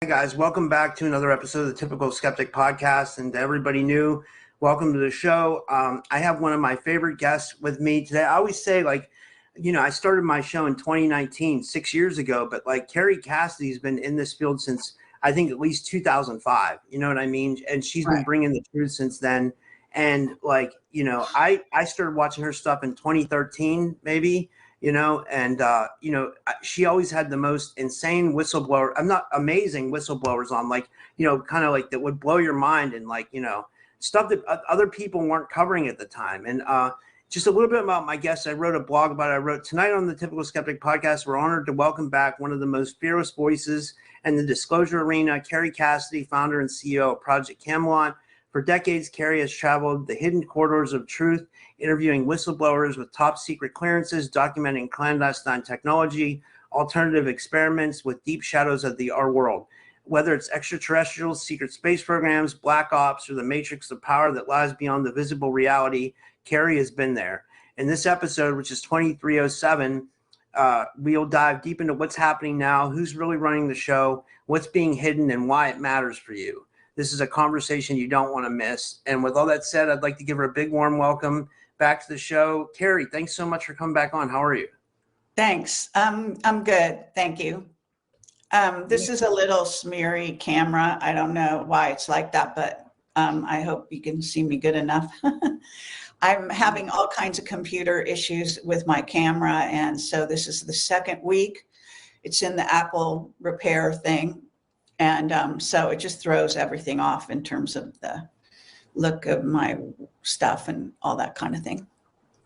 Hey guys, welcome back to another episode of the Typical Skeptic podcast. And to everybody new, welcome to the show. I have one of my favorite guests with me today. I always say, I started my show in 2019, 6 years ago, but Kerry Cassidy's been in this field since I think at least 2005. You know what I mean? And she's been Right. bringing the truth since then. And I started watching her stuff in 2013, maybe. She always had the most insane whistleblower. I'm not amazing whistleblowers on, kind of like that would blow your mind and stuff that other people weren't covering at the time. And just a little bit about my guests. I wrote a blog about it. I wrote tonight on the Typical Skeptic podcast. We're honored to welcome back one of the most fearless voices in the disclosure arena, Kerry Cassidy, founder and CEO of Project Camelot. For decades, Kerry has traveled the hidden corridors of truth, interviewing whistleblowers with top secret clearances, documenting clandestine technology, alternative experiments with deep shadows of our world. Whether it's extraterrestrials, secret space programs, black ops, or the matrix of power that lies beyond the visible reality, Kerry has been there. In this episode, which is 2307, we'll dive deep into what's happening now, who's really running the show, what's being hidden, and why it matters for you. This is a conversation you don't want to miss. And with all that said, I'd like to give her a big warm welcome back to the show. Kerry, thanks so much for coming back on. How are you? Thanks. I'm good. Thank you. This is a little smeary camera. I don't know why it's like that, but I hope you can see me good enough. I'm having all kinds of computer issues with my camera. And so this is the second week. It's in the Apple repair thing. And so it just throws everything off in terms of the look of my stuff and all that kind of thing.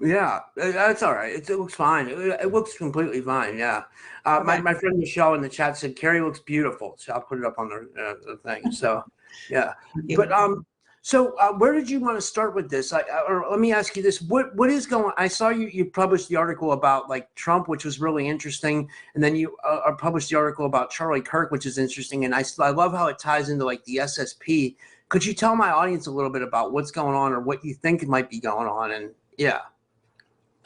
Yeah, that's all right. It looks fine. It looks completely fine. Yeah. Okay. My friend Michelle in the chat said Kerry looks beautiful. So I'll put it up on the thing. So, yeah. But where did you want to start with this? Or let me ask you this: what is going? I saw you published the article about Trump, which was really interesting, and then you published the article about Charlie Kirk, which is interesting. And I love how it ties into the SSP. Could you tell my audience a little bit about what's going on, or what you think might be going on? And yeah.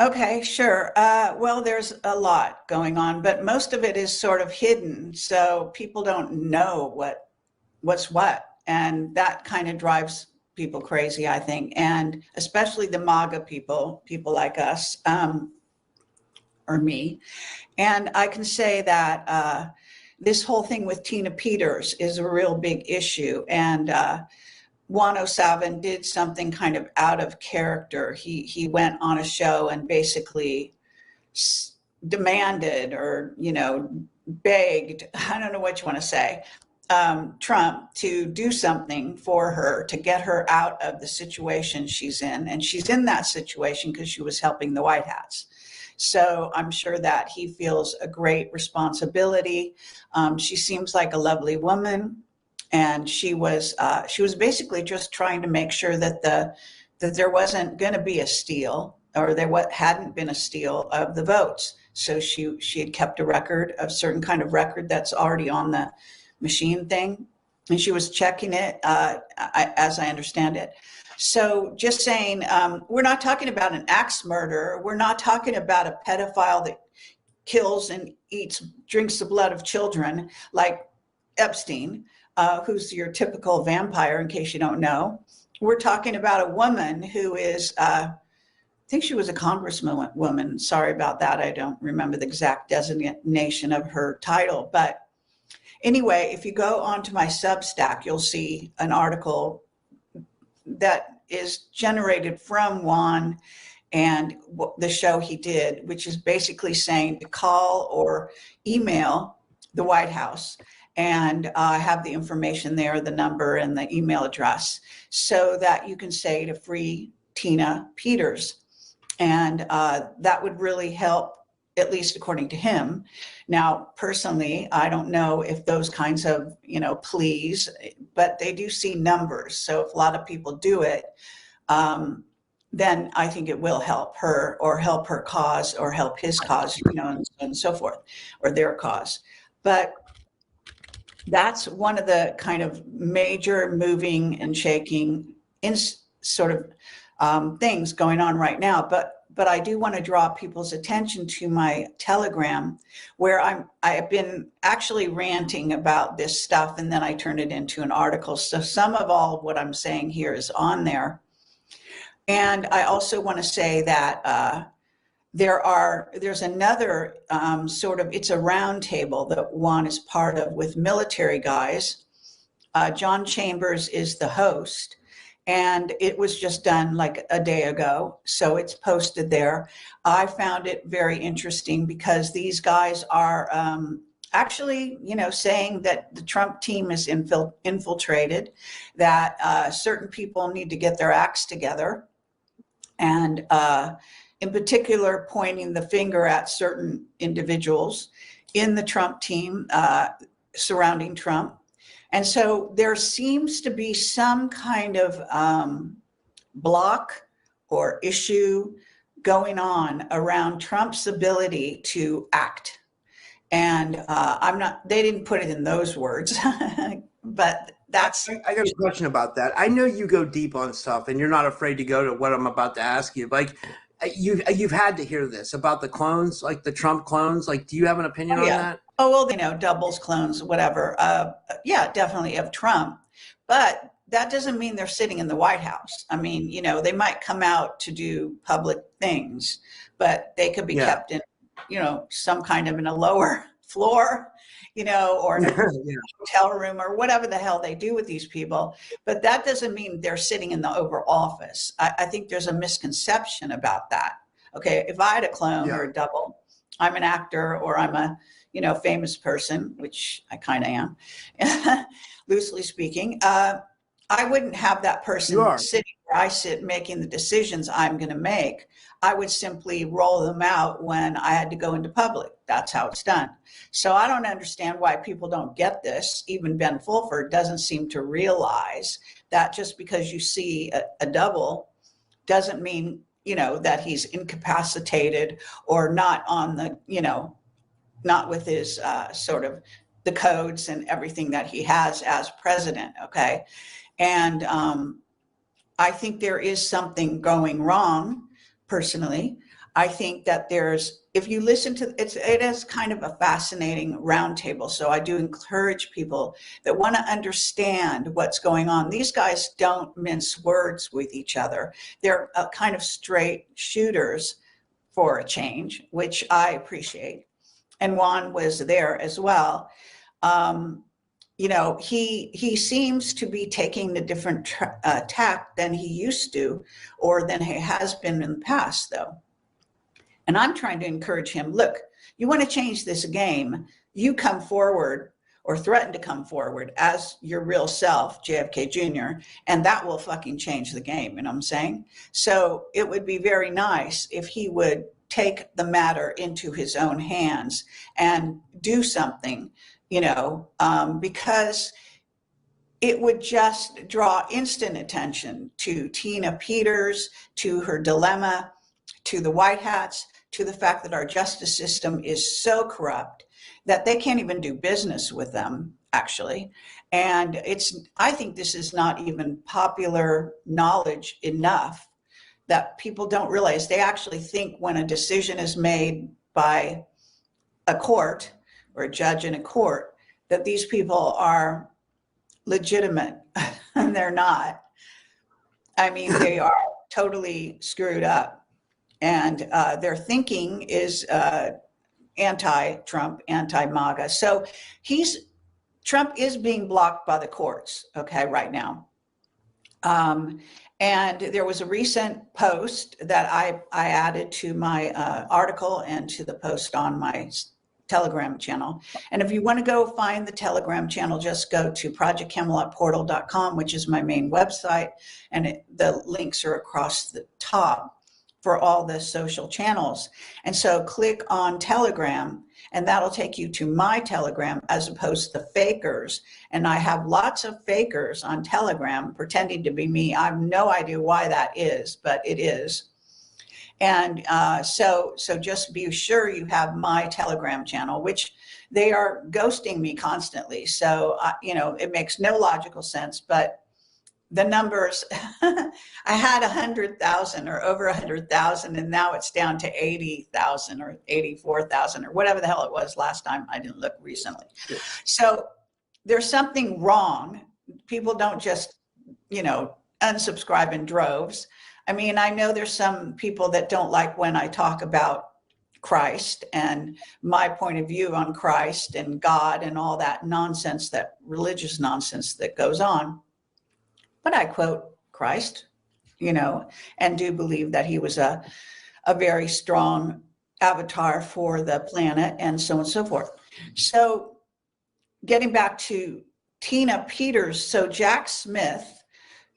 Okay, sure. Well, there's a lot going on, but most of it is sort of hidden, so people don't know what's what, and that kind of drives people crazy, I think, and especially the MAGA people like us, or me. And I can say that this whole thing with Tina Peters is a real big issue, and 107 did something kind of out of character. He went on a show and basically demanded or, begged, I don't know what you want to say, Trump to do something for her to get her out of the situation she's in. And she's in that situation because she was helping the White Hats. So I'm sure that he feels a great responsibility. She seems like a lovely woman. And she was basically just trying to make sure that there wasn't going to be a steal, or hadn't been a steal of the votes. So she had kept a record, a certain kind of record that's already on the machine thing, and she was checking it, as I understand it. So just saying, we're not talking about an axe murder. We're not talking about a pedophile that kills and drinks the blood of children like Epstein. Who's your typical vampire, in case you don't know. We're talking about a woman who is, I think she was a congresswoman. Sorry about that. I don't remember the exact designation of her title. But anyway, if you go onto my Substack, you'll see an article that is generated from Juan and the show he did, which is basically saying to call or email the White House. And I have the information there, the number and the email address, so that you can say to free Tina Peters. And that would really help, at least according to him. Now, personally, I don't know if those kinds of, pleas, but they do see numbers. So if a lot of people do it, then I think it will help her, or help her cause, or help his cause, and so forth, or their cause. But that's one of the kind of major moving and shaking things going on right now. But but I do want to draw people's attention to my Telegram, where I have been actually ranting about this stuff, and then I turned it into an article. So some of all of what I'm saying here is on there. And I also want to say that there's another sort of, it's a round table that Juan is part of with military guys. John Chambers is the host, and it was just done like a day ago, so it's posted there. I found it very interesting because these guys are actually, saying that the Trump team is infiltrated, that certain people need to get their acts together, and in particular pointing the finger at certain individuals in the Trump team surrounding Trump. And so there seems to be some kind of block or issue going on around Trump's ability to act. And they didn't put it in those words, but that's. I got a question about that. I know you go deep on stuff and you're not afraid to go to what I'm about to ask you. Like, you've had to hear this about the clones, like the Trump clones. Like, do you have an opinion on that? Oh, well, doubles, clones, whatever. Yeah, definitely of Trump. But that doesn't mean they're sitting in the White House. I mean, they might come out to do public things, but they could be kept in, some kind of in a lower floor, or in a hotel room or whatever the hell they do with these people. But that doesn't mean they're sitting in the Oval Office. I think there's a misconception about that. Okay, if I had a clone or a double, I'm an actor or I'm a famous person, which I kind of am, loosely speaking, I wouldn't have that person sitting where I sit making the decisions I'm going to make. I would simply roll them out when I had to go into public. That's how it's done. So I don't understand why people don't get this. Even Ben Fulford doesn't seem to realize that just because you see a double doesn't mean, that he's incapacitated or not on the, not with his sort of the codes and everything that he has as president. Okay. And I think there is something going wrong. Personally, I think that if you listen to it is kind of a fascinating roundtable. So I do encourage people that want to understand what's going on. These guys don't mince words with each other. They're kind of straight shooters for a change, which I appreciate. And Juan was there as well. He seems to be taking a different tack than he used to, or than he has been in the past, though. And I'm trying to encourage him, look, you want to change this game, you come forward or threaten to come forward as your real self, JFK Jr., and that will fucking change the game, you know what I'm saying? So it would be very nice if he would take the matter into his own hands and do something, because it would just draw instant attention to Tina Peters, to her dilemma, to the White Hats, to the fact that our justice system is so corrupt that they can't even do business with them, actually. And I think this is not even popular knowledge enough that people don't realize. They actually think when a decision is made by a court or a judge in a court that these people are legitimate, and they're not. I mean, they are totally screwed up. And their thinking is anti-Trump, anti-MAGA. So Trump is being blocked by the courts, okay, right now. And there was a recent post that I added to my article and to the post on my Telegram channel. And if you want to go find the Telegram channel, just go to projectcamelotportal.com, which is my main website. And the links are across the top for all the social channels. And so click on Telegram, and that'll take you to my Telegram as opposed to the fakers. And I have lots of fakers on Telegram pretending to be me. I have no idea why that is, but it is. And so just be sure you have my Telegram channel, which they are ghosting me constantly. So, it makes no logical sense, but the numbers, I had 100,000 or over 100,000, and now it's down to 80,000 or 84,000 or whatever the hell it was last time. I didn't look recently. So there's something wrong. People don't just, unsubscribe in droves. I mean, I know there's some people that don't like when I talk about Christ and my point of view on Christ and God and all that nonsense, that religious nonsense that goes on. But I quote Christ, and do believe that he was a very strong avatar for the planet and so on and so forth. So getting back to Tina Peters, so Jack Smith,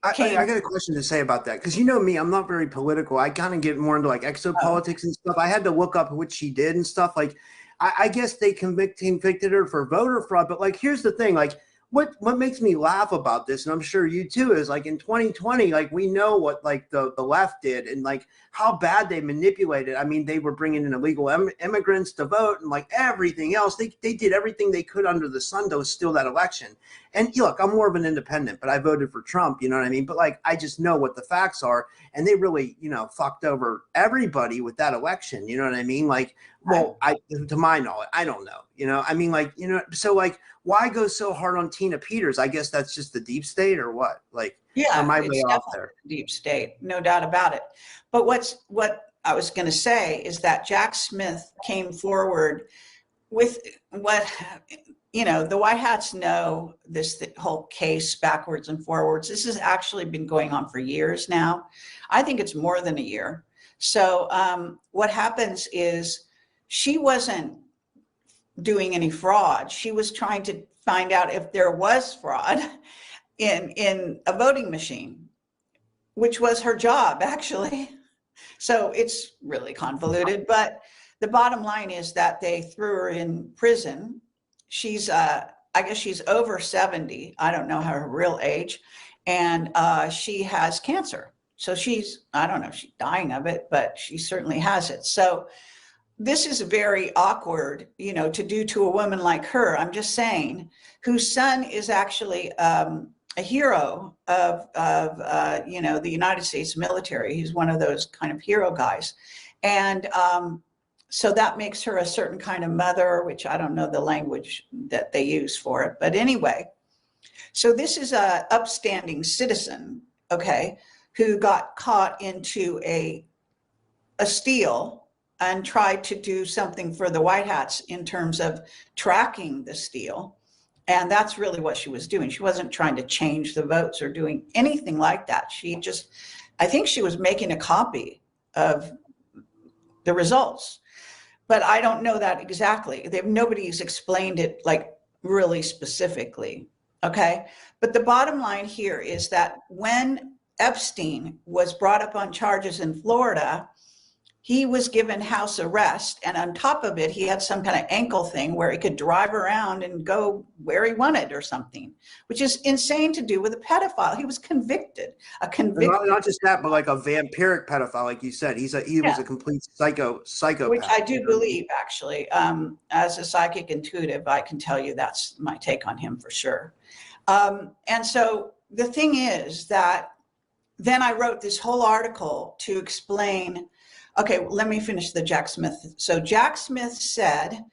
I got a question to say about that, because you know me, I'm not very political. I kind of get more into like exopolitics and stuff. I had to look up what she did and stuff. Like, I guess they convicted her for voter fraud. But like, here's the thing, like, what makes me laugh about this, and I'm sure you too, is like in 2020, like we know what like the left did and like how bad they manipulated. I mean, they were bringing in illegal immigrants to vote and like everything else. They did everything they could under the sun to steal that election. And look, I'm more of an independent, but I voted for Trump, you know what I mean? But like, I just know what the facts are, and they really, fucked over everybody with that election. You know what I mean? Like, well, to my knowledge, I don't know, I mean, like, so like, why go so hard on Tina Peters? I guess that's just the deep state or what? Like, yeah, am I way off there? Deep state, no doubt about it. But what I was going to say is that Jack Smith came forward with what, the White Hats know this whole case backwards and forwards. This has actually been going on for years now. I think it's more than a year. So what happens is she wasn't doing any fraud. She was trying to find out if there was fraud in a voting machine, which was her job, actually. So it's really convoluted, but the bottom line is that they threw her in prison. She's, I guess she's over 70. I don't know her real age. And she has cancer. So I don't know if she's dying of it, but she certainly has it. So this is very awkward, to do to a woman like her. I'm just saying, whose son is actually a hero of the United States military. He's one of those kind of hero guys. And so that makes her a certain kind of mother, which I don't know the language that they use for it. But anyway, so this is a upstanding citizen, okay, who got caught into a steal and tried to do something for the White Hats in terms of tracking the steal. And that's really what she was doing. She wasn't trying to change the votes or doing anything like that. I think she was making a copy of the results, but I don't know that exactly. Nobody's explained it like really specifically, okay? But the bottom line here is that when Epstein was brought up on charges in Florida, he was given house arrest, and on top of it, he had some kind of ankle thing where he could drive around and go where he wanted or something, which is insane to do with a pedophile. He was convicted, Not just that, but like a vampiric pedophile, like you said. He was a complete psychopath. Which I do believe, actually. As a psychic intuitive, I can tell you that's my take on him for sure. And so the thing is that then I wrote this whole article to explain. Okay, let me finish the Jack Smith. So Jack Smith said,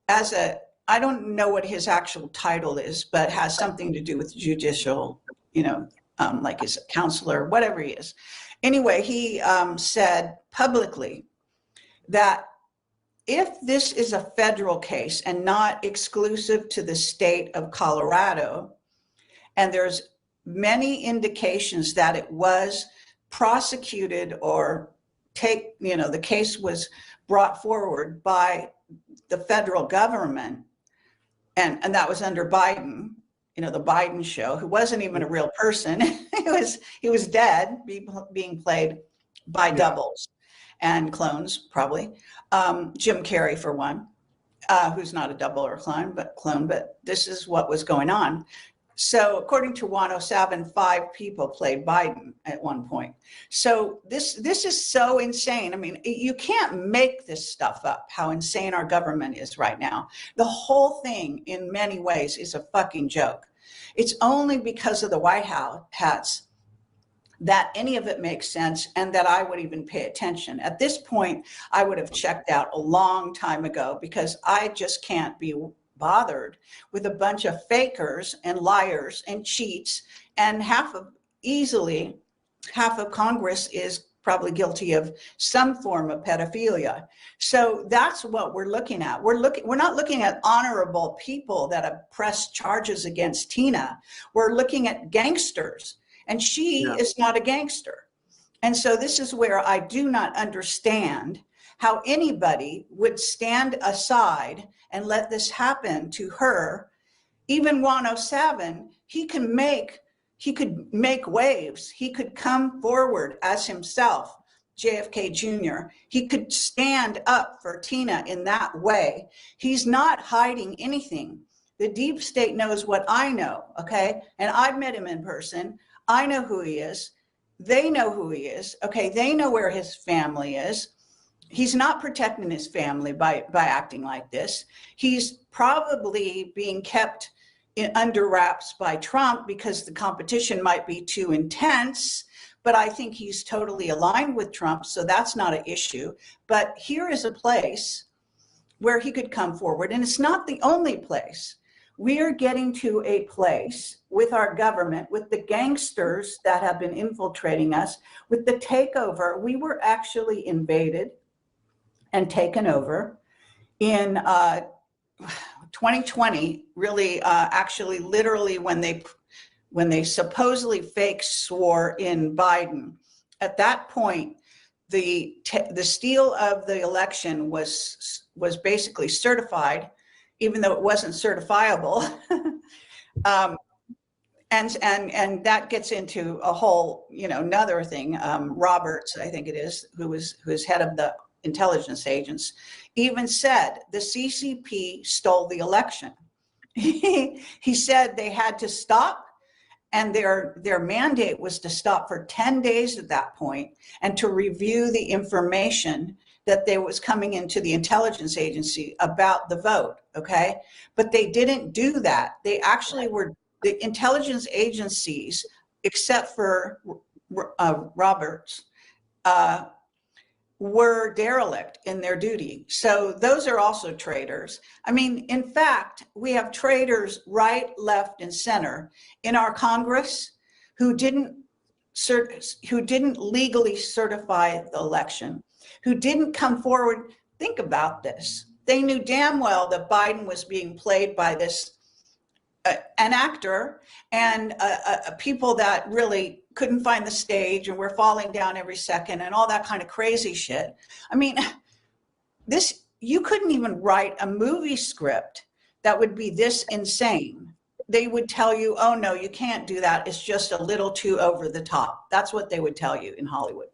I don't know what his actual title is, but has something to do with judicial, like his counselor, whatever he is. Anyway, he said publicly that if this is a federal case and not exclusive to the state of Colorado, and there's many indications that it was prosecuted or the case was brought forward by the federal government, and that was under Biden, the Biden show, who wasn't even a real person. he was dead, being played by doubles and clones, probably. Jim Kerry, for one, who's not a double or clone, but this is what was going on. So according to Juan O'Savin, 5 people played Biden at one point. So this is so insane. I mean, you can't make this stuff up, how insane our government is right now. The whole thing, in many ways, is a fucking joke. It's only because of the White Hats that any of it makes sense and that I would even pay attention. At this point, I would have checked out a long time ago, because I just can't be bothered with a bunch of fakers and liars and cheats, and easily half of Congress is probably guilty of some form of pedophilia. So that's what we're looking at. We're not looking at honorable people that have pressed charges against Tina. We're looking at gangsters, and she is not a gangster. And so this is where I do not understand how anybody would stand aside and let this happen to her. Even 107, he could make waves. He could come forward as himself, JFK Jr. He could stand up for Tina in that way. He's not hiding anything. The deep state knows what I know, okay? And I've met him in person. I know who he is. They know who he is, okay? They know where his family is. He's not protecting his family by acting like this. He's probably being kept under wraps by Trump because the competition might be too intense, but I think he's totally aligned with Trump, so that's not an issue. But here is a place where he could come forward, and it's not the only place. We are getting to a place with our government, with the gangsters that have been infiltrating us, with the takeover. We were actually invaded and taken over in 2020, really, actually, literally, when they supposedly fake swore in Biden. At that point, the steal of the election was basically certified, even though it wasn't certifiable. And that gets into a whole, another thing. Roberts, I think it is, who's head of the intelligence agents, even said the CCP stole the election. He said they had to stop, and their mandate was to stop for 10 days at that point and to review the information that there was coming into the intelligence agency about the vote, okay? But they didn't do that. They actually were, the intelligence agencies, except for Roberts, were derelict in their duty. So those are also traitors. I mean, in fact, we have traitors right, left, and center in our Congress who didn't legally certify the election, who didn't come forward. Think about this. They knew damn well that Biden was being played by this an actor and people that really couldn't find the stage and were falling down every second and all that kind of crazy shit. I mean, you couldn't even write a movie script that would be this insane. They would tell you, oh no, you can't do that. It's just a little too over the top. That's what they would tell you in Hollywood.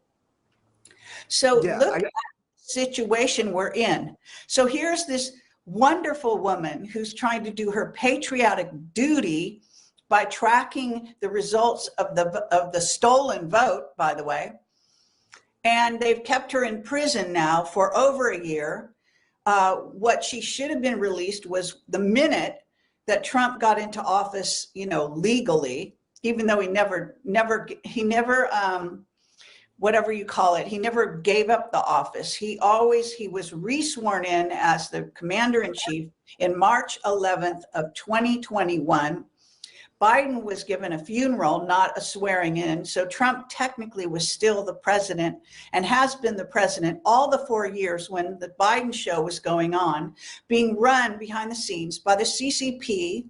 So look at the situation we're in. So here's this wonderful woman who's trying to do her patriotic duty by tracking the results of the stolen vote, by the way. And they've kept her in prison now for over a year. What she should have been released was the minute that Trump got into office, legally, even though he never, whatever you call it, he never gave up the office. He was re-sworn in as the commander-in-chief in March 11th of 2021. Biden was given a funeral, not a swearing in. So Trump technically was still the president and has been the president all the 4 years when the Biden show was going on, being run behind the scenes by the CCP,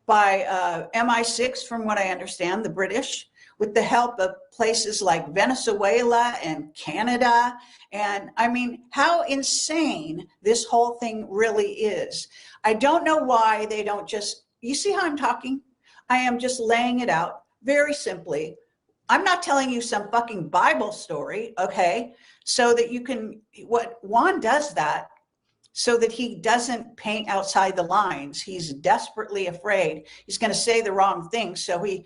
by MI6, from what I understand, the British, with the help of places like Venezuela and Canada. And I mean, how insane this whole thing really is. I don't know why they don't just, you see how I'm talking? I am just laying it out very simply. I'm not telling you some fucking Bible story, okay? So that you can, what Juan does that so that he doesn't paint outside the lines. He's desperately afraid he's gonna say the wrong thing. So he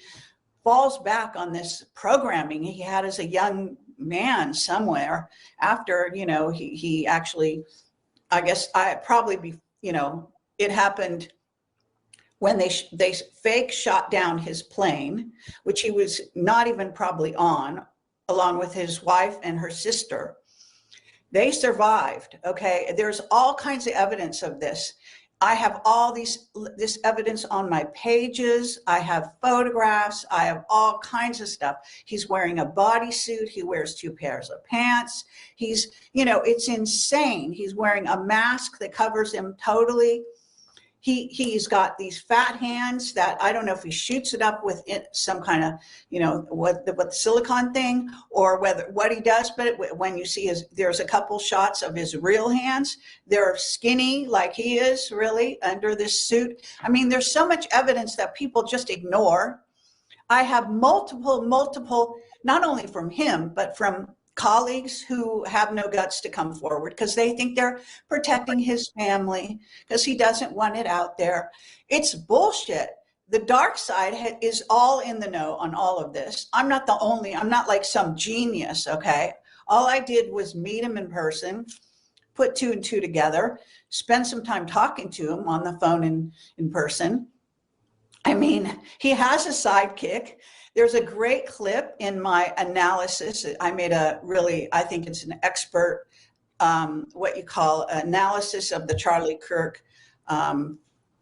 falls back on this programming he had as a young man somewhere after, he actually, I guess it happened when they fake shot down his plane, which he was not even probably on, along with his wife and her sister. They survived, okay? There's all kinds of evidence of this. I have all this evidence on my pages. I have photographs. I have all kinds of stuff. He's wearing a bodysuit. He wears 2 pairs of pants. He's, you know, it's insane. He's wearing a mask that covers him totally. He's got these fat hands that I don't know if he shoots it up with some kind of, you know, what the silicone thing or what he does. But when you see there's a couple shots of his real hands. They're skinny like he is really under this suit. I mean, there's so much evidence that people just ignore. I have multiple, not only from him, but from colleagues who have no guts to come forward because they think they're protecting his family because he doesn't want it out there. It's bullshit. The dark side is all in the know on all of this. I'm not like some genius, okay? All I did was meet him in person, put 2 and 2 together, spend some time talking to him on the phone in person. I mean, he has a sidekick. There's a great clip in my analysis. I made I think it's an expert, what you call analysis of the Charlie Kirk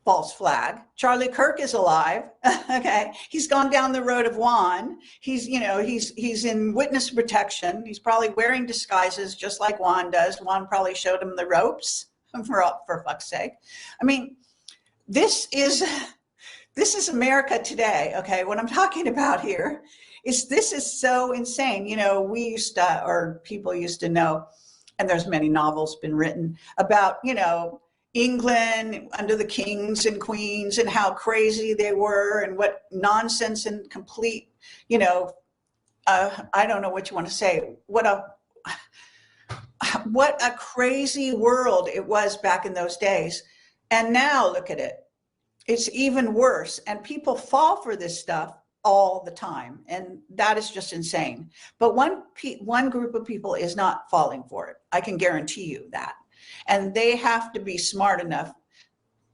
false flag. Charlie Kirk is alive, okay? He's gone down the road of Juan. He's in witness protection. He's probably wearing disguises just like Juan does. Juan probably showed him the ropes, for fuck's sake. I mean, this is America today, okay? What I'm talking about here is this is so insane. You know, people used to know, and there's many novels been written about, you know, England under the kings and queens and how crazy they were and what nonsense and complete, you know, I don't know what you want to say. What a crazy world it was back in those days. And now look at it. It's even worse, and people fall for this stuff all the time, and that is just insane. But one group of people is not falling for it. I can guarantee you that. And they have to be smart enough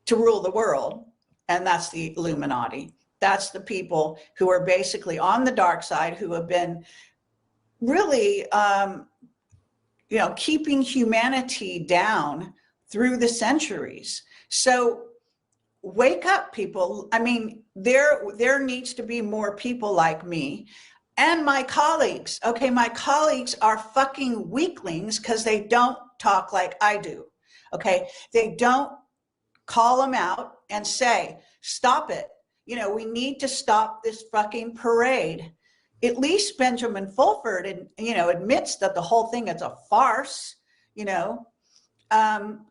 to rule the world, and that's the Illuminati. That's the people who are basically on the dark side, who have been really, you know, keeping humanity down through the centuries. So wake up, people. I mean, there needs to be more people like me and my colleagues. Okay, my colleagues are fucking weaklings because they don't talk like I do. Okay, they don't call them out and say, stop it. You know, we need to stop this fucking parade. At least Benjamin Fulford, you know, admits that the whole thing is a farce, you know.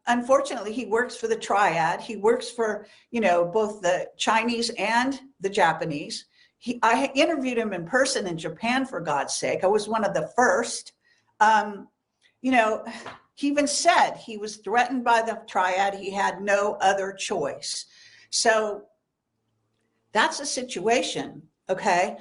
Unfortunately, he works for the triad. He works for, you know, both the Chinese and the Japanese. I interviewed him in person in Japan, for God's sake. I was one of the first. You know, he even said he was threatened by the triad. He had no other choice. So that's the situation, okay?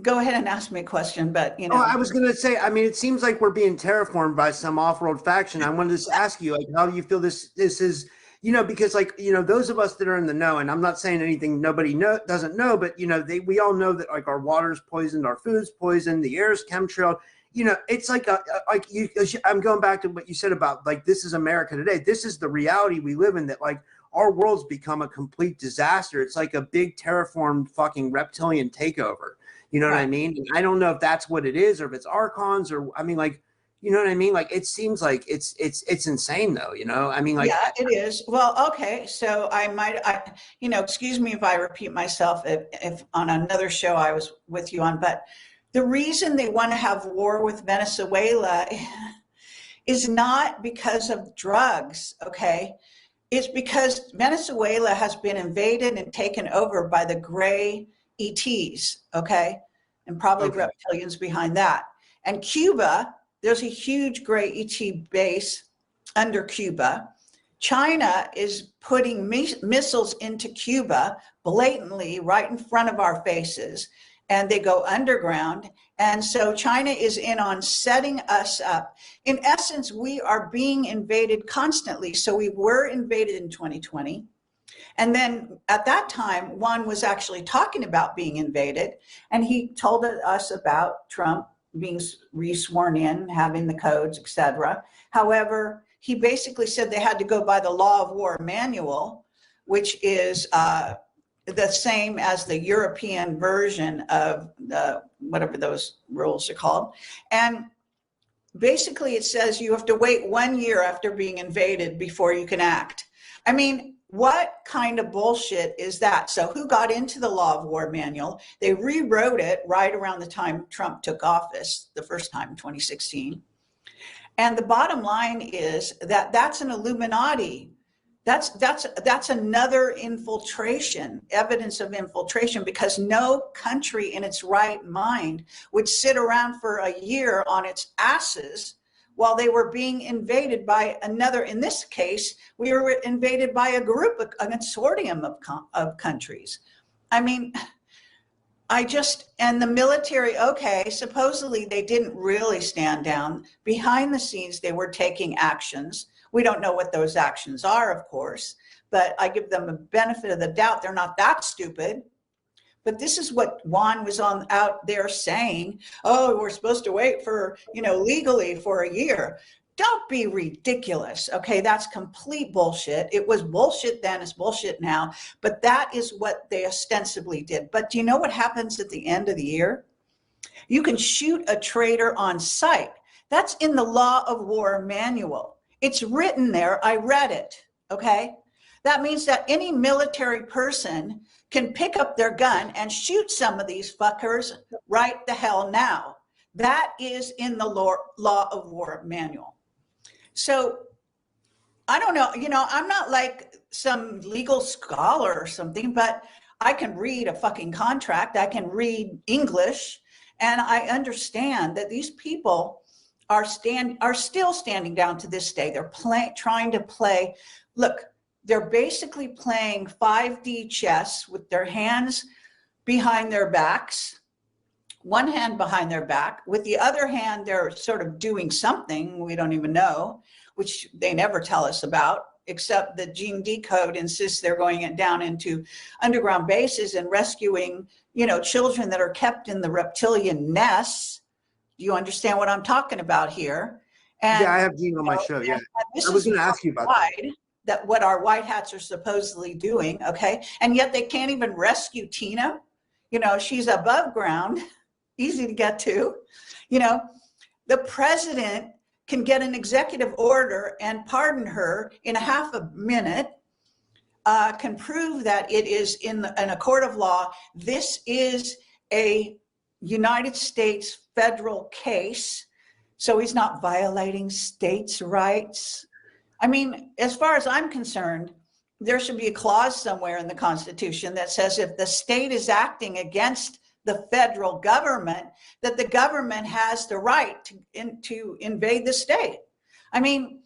Go ahead and ask me a question, but, you know. Oh, I was going to say, I mean, it seems like we're being terraformed by some off-world faction. I wanted to ask you, like, how do you feel this is, you know, because, like, you know, those of us that are in the know, and I'm not saying anything nobody doesn't know, but, you know, we all know that, like, our water's poisoned, our food's poisoned, the air's chemtrailed. You know, it's like, I'm going back to what you said about, like, this is America today. This is the reality we live in, that, like, our world's become a complete disaster. It's like a big terraformed fucking reptilian takeover. You know what I mean? And I don't know if that's what it is, or if it's archons, or I mean, like, you know what I mean? Like, it seems like it's insane, though. You know, I mean, like, yeah, it is. Well, okay, so you know, excuse me if I repeat myself if on another show I was with you on, but the reason they want to have war with Venezuela is not because of drugs, okay? It's because Venezuela has been invaded and taken over by the gray ETs, okay? And probably reptilians behind that. And Cuba, there's a huge gray ET base under Cuba. China is putting missiles into Cuba blatantly right in front of our faces, and they go underground. And so China is in on setting us up. In essence, we are being invaded constantly. So we were invaded in 2020. And then at that time, Juan was actually talking about being invaded, and he told us about Trump being re-sworn in, having the codes, etc. However, he basically said they had to go by the law of war manual, which is the same as the European version of the whatever those rules are called. And basically it says you have to wait 1 year after being invaded before you can act. I mean, what kind of bullshit is that? So who got into the law of war manual? They rewrote it right around the time Trump took office the first time in 2016. And the bottom line is that that's an Illuminati. That's another infiltration, evidence of infiltration, because no country in its right mind would sit around for a year on its asses while they were being invaded by another. In this case, we were invaded by a group, a consortium of countries. I mean, and the military, okay, supposedly they didn't really stand down. Behind the scenes, they were taking actions. We don't know what those actions are, of course, but I give them a benefit of the doubt. They're not that stupid. But this is what Juan was out there saying. Oh, we're supposed to wait for, legally for a year. Don't be ridiculous. Okay, that's complete bullshit. It was bullshit then, it's bullshit now. But that is what they ostensibly did. But do you know what happens at the end of the year? You can shoot a traitor on sight. That's in the law of war manual. It's written there. I read it. Okay. That means that any military person can pick up their gun and shoot some of these fuckers right the hell now. That is in the law of war manual. So I don't know, I'm not like some legal scholar or something, but I can read a fucking contract. I can read English, and I understand that these people are still standing down to this day. They're trying to play. Look, they're basically playing 5D chess with their hands behind their backs, one hand behind their back. With the other hand, they're sort of doing something we don't even know, which they never tell us about, except the Gene D code insists they're going down into underground bases and rescuing, children that are kept in the reptilian nests. Do you understand what I'm talking about here? And, yeah, I have Gene on my show. Yeah, I was going to ask you about that. What our white hats are supposedly doing, okay? And yet they can't even rescue Tina. She's above ground, easy to get to. The president can get an executive order and pardon her in a half a minute, can prove that it is in a court of law. This is a United States federal case, so he's not violating states' rights. I mean, as far as I'm concerned, there should be a clause somewhere in the Constitution that says if the state is acting against the federal government, that the government has the right to invade the state. I mean,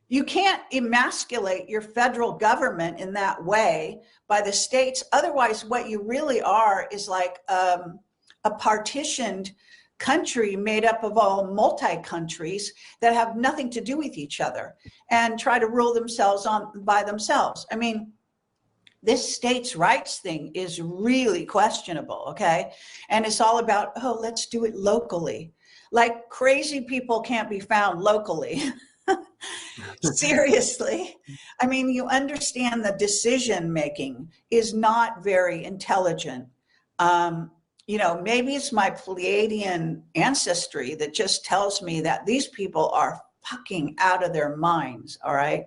you can't emasculate your federal government in that way by the states. Otherwise, what you really are is like a partitioned country made up of all multi-countries that have nothing to do with each other and try to rule themselves by themselves. I mean, this states' rights thing is really questionable, okay? And it's all about, oh, let's do it locally. Like crazy people can't be found locally. Seriously. I mean, you understand the decision-making is not very intelligent. Maybe it's my Pleiadian ancestry that just tells me that these people are fucking out of their minds, all right?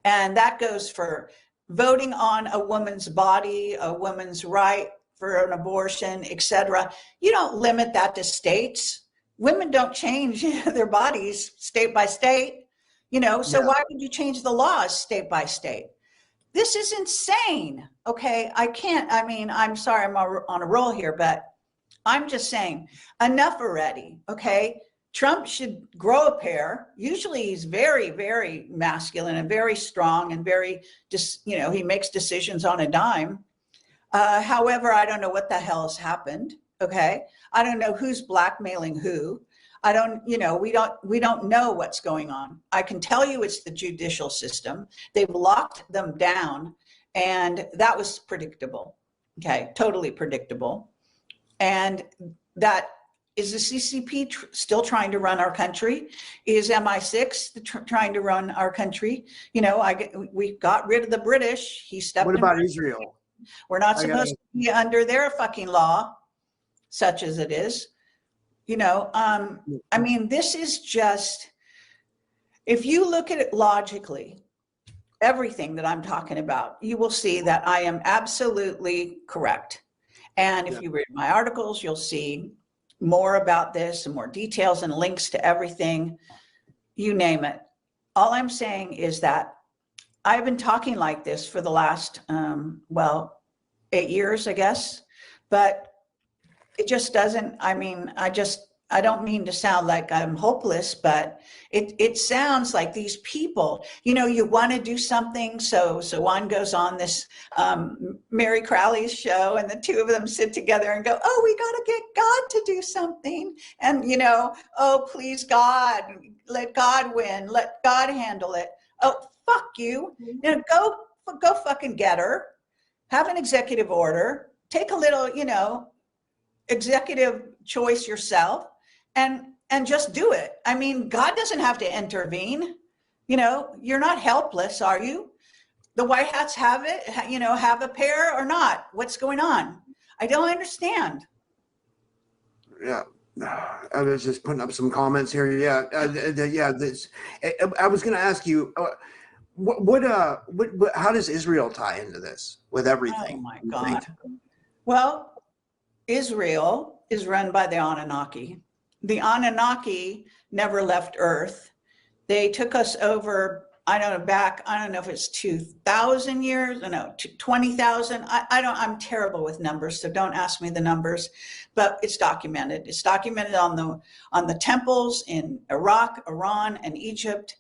And that goes for voting on a woman's body, a woman's right for an abortion, etc. You don't limit that to states. Women don't change their bodies state by state, so why would you change the laws state by state? This is insane. Okay, I'm sorry, I'm on a roll here, but I'm just saying enough already. Okay, Trump should grow a pair. Usually he's very, very masculine and very strong and very he makes decisions on a dime. However, I don't know what the hell has happened. Okay, I don't know who's blackmailing who. We don't know what's going on. I can tell you it's the judicial system. They've locked them down And that was predictable. Okay, totally predictable. And that is the CCP still trying to run our country? Is MI6 trying to run our country? You know, we got rid of the British. He stepped in. What about Israel? We're not supposed to be under their fucking law, such as it is. You know, I mean, this is just, if you look at it logically, everything that I'm talking about, you will see that I am absolutely correct. And if you read my articles, you'll see more about this and more details and links to everything, you name it. All I'm saying is that I've been talking like this for the last, well, 8 years, I guess, but it just doesn't, I mean, I don't mean to sound like I'm hopeless, but it sounds like these people, you know, you want to do something. So one goes on this Mary Crowley's show, and the two of them sit together and go, oh, we got to get God to do something. And, you know, oh, please, God, let God win. Let God handle it. Oh, fuck you. You know, go fucking get her. Have an executive order. Take a little, you know, executive choice yourself. And just do it. I mean, God doesn't have to intervene. You know, you're not helpless, are you? The white hats have it, you know, have a pair or not. What's going on? I don't understand. Yeah. I was just putting up some comments here. Yeah. This, I was going to ask you, how does Israel tie into this with everything? Oh my God. Well, Israel is run by the Anunnaki. The Anunnaki never left Earth. They took us over, I don't know if it's 2,000 years, I know, 20,000. I'm terrible with numbers, so don't ask me the numbers, but it's documented. It's documented on the temples in Iraq, Iran, and Egypt.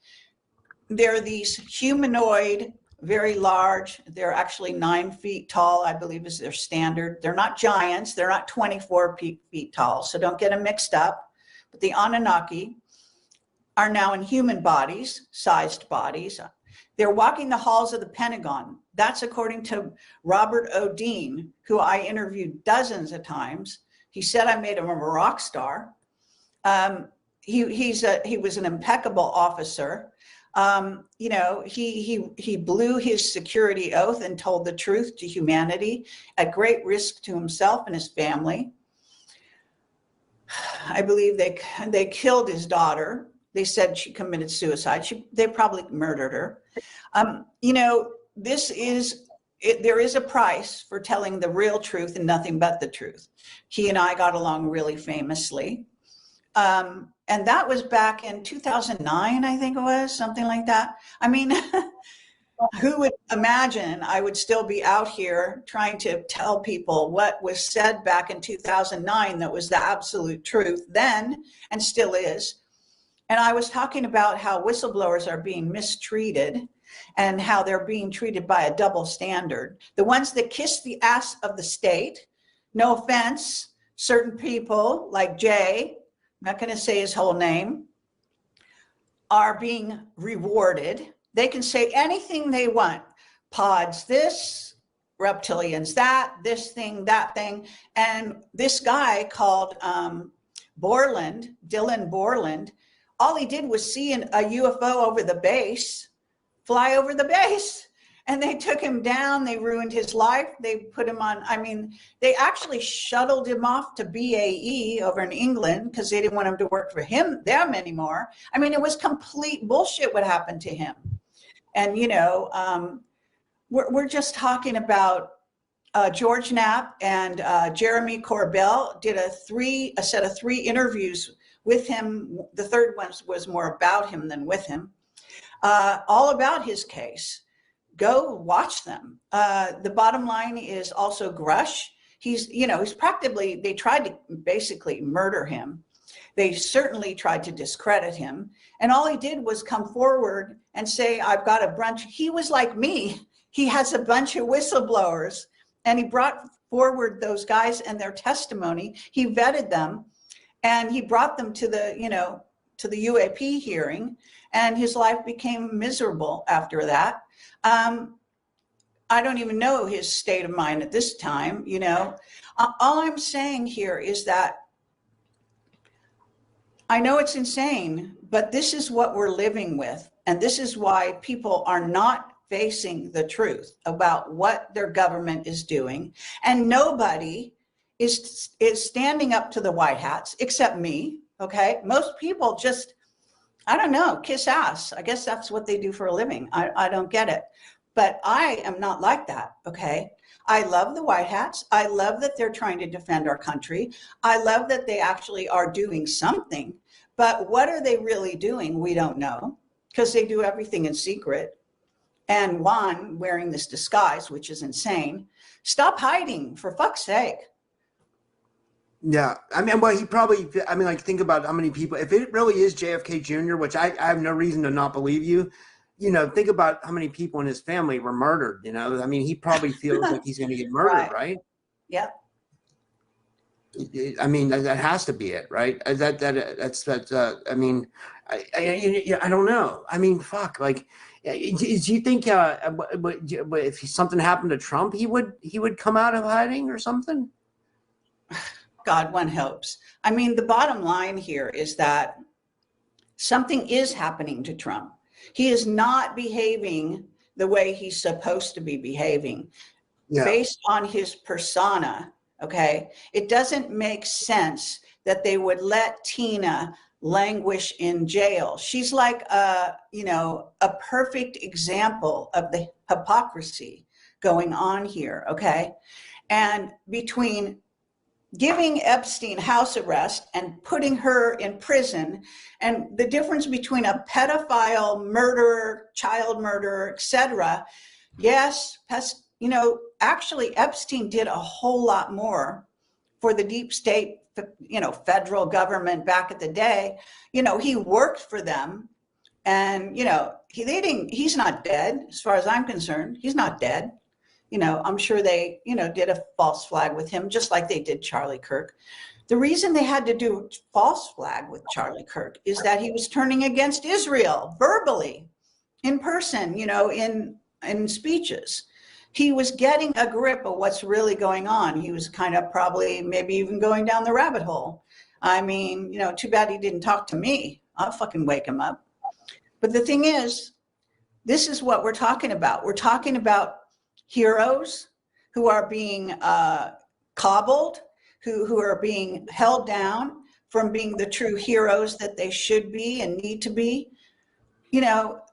They're these humanoid, very large. They're actually 9 feet tall, I believe is their standard. They're not giants. They're not 24 feet tall, so don't get them mixed up. But the Anunnaki are now in human bodies, sized bodies. They're walking the halls of the Pentagon. That's according to Robert O'Dean, who I interviewed dozens of times. He said I made him a rock star. He was an impeccable officer. You know, he blew his security oath and told the truth to humanity at great risk to himself and his family. I believe they killed his daughter. They said she committed suicide. They probably murdered her. You know, there is a price for telling the real truth and nothing but the truth. He and I got along really famously. And that was back in 2009, I think it was, something like that. I mean, who would imagine I would still be out here trying to tell people what was said back in 2009 that was the absolute truth then and still is. And I was talking about how whistleblowers are being mistreated and how they're being treated by a double standard. The ones that kiss the ass of the state, no offense, certain people like Jay, I'm not going to say his whole name, are being rewarded. They can say anything they want. Pods this, reptilians that, this thing, that thing. And this guy called Borland, Dylan Borland, all he did was see a UFO over the base, fly over the base. And they took him down. They ruined his life. They put him on, I mean, they actually shuttled him off to BAE over in England because they didn't want him to work for them anymore. I mean, it was complete bullshit what happened to him. And, you know, we're just talking about George Knapp and Jeremy Corbell did a set of 3 interviews with him. The third one was more about him than with him, all about his case. Go watch them. The bottom line is also Grush. He's practically, they tried to basically murder him. They certainly tried to discredit him. And all he did was come forward and say, I've got a bunch. He was like me. He has a bunch of whistleblowers, and he brought forward those guys and their testimony. He vetted them, and he brought them to the UAP hearing, and his life became miserable after that. I don't even know his state of mind at this time, you know. All I'm saying here is that I know it's insane, but this is what we're living with. And this is why people are not facing the truth about what their government is doing. And nobody is standing up to the white hats except me. Okay. Most people just, I don't know, kiss ass. I guess that's what they do for a living. I don't get it. But I am not like that. Okay. I love the white hats. I love that they're trying to defend our country. I love that they actually are doing something. But what are they really doing? We don't know, because they do everything in secret. And Juan wearing this disguise, which is insane. Stop hiding, for fuck's sake. Yeah, I mean, well, he probably, I mean, like, think about how many people, if it really is JFK Jr., which I have no reason to not believe you, you know, think about how many people in his family were murdered, you know? I mean, he probably feels like he's going to get murdered, right? Yeah. I mean, that has to be it, right? I mean, I don't know. I mean, fuck, like, do you think if something happened to Trump, he would come out of hiding or something? God, one hopes. I mean, the bottom line here is that something is happening to Trump. He is not behaving the way he's supposed to be behaving, based on his persona. Okay. It doesn't make sense that they would let Tina languish in jail. She's like a perfect example of the hypocrisy going on here. Okay. And between giving Epstein house arrest and putting her in prison, and the difference between a pedophile, murderer, child murderer, etc. Yes, actually Epstein did a whole lot more for the deep state, federal government back at the day. He worked for them, and he's not dead as far as I'm concerned. He's not dead. I'm sure they, did a false flag with him, just like they did Charlie Kirk. The reason they had to do false flag with Charlie Kirk is that he was turning against Israel verbally, in person, in speeches. He was getting a grip of what's really going on. He was kind of probably maybe even going down the rabbit hole. I mean, too bad he didn't talk to me. I'll fucking wake him up. But the thing is, this is what we're talking about. We're talking about heroes who are being cobbled, who are being held down from being the true heroes that they should be and need to be.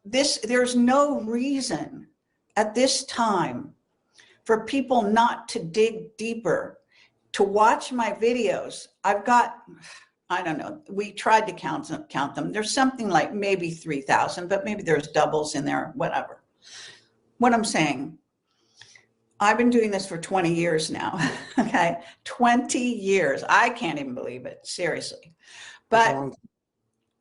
There's no reason at this time for people not to dig deeper, to watch my videos. I've got, I don't know, we tried to count them. There's something like maybe 3,000, but maybe there's doubles in there, whatever. What I'm saying, I've been doing this for 20 years now, okay? 20 years. I can't even believe it, seriously. But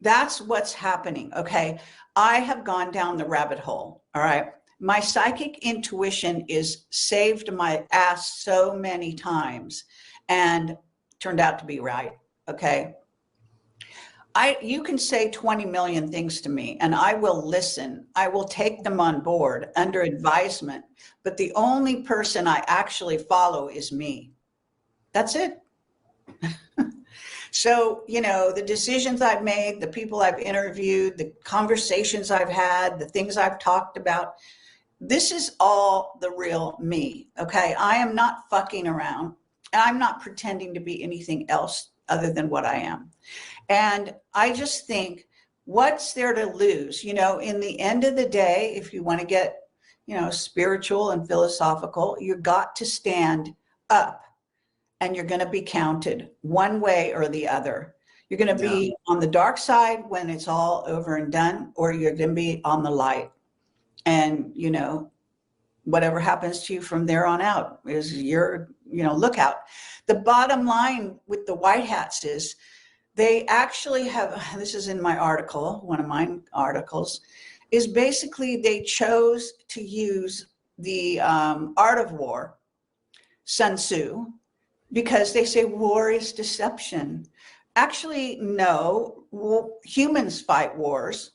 that's what's happening, okay? I have gone down the rabbit hole, all right? My psychic intuition is saved my ass so many times and turned out to be right, okay? You can say 20 million things to me and I will listen. I will take them on board under advisement, but the only person I actually follow is me. That's it. So, the decisions I've made, the people I've interviewed, the conversations I've had, the things I've talked about, this is all the real me, okay? I am not fucking around. I'm not pretending to be anything else other than what I am. And I just think, what's there to lose? In the end of the day, if you want to get, spiritual and philosophical, you got to stand up and you're going to be counted one way or the other. You're going to be on the dark side when it's all over and done, or you're going to be on the light. And, whatever happens to you from there on out is your, lookout. The bottom line with the white hats is, they actually have, this is in my article, one of my articles, is basically they chose to use the art of war, Sun Tzu, because they say war is deception. Actually, no, humans fight wars.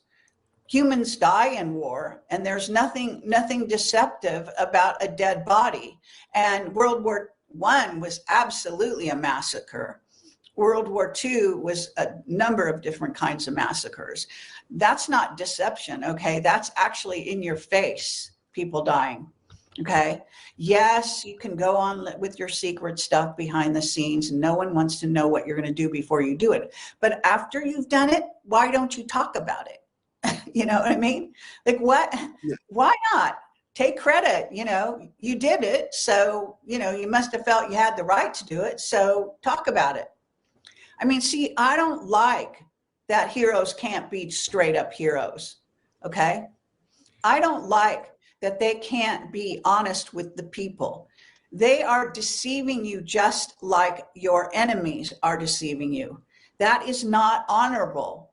Humans die in war, and there's nothing deceptive about a dead body. And World War I was absolutely a massacre. World War II was a number of different kinds of massacres. That's not deception, okay? That's actually in your face, people dying, okay? Yes, you can go on with your secret stuff behind the scenes. No one wants to know what you're going to do before you do it. But after you've done it, why don't you talk about it? You know what I mean? Like, what? Yeah. Why not? Take credit, you know, you did it. So, you know, you must have felt you had the right to do it. So talk about it. I mean, see, I don't like that heroes can't be straight up heroes. Okay. I don't like that they can't be honest with the people. They are deceiving you just like your enemies are deceiving you. That is not honorable.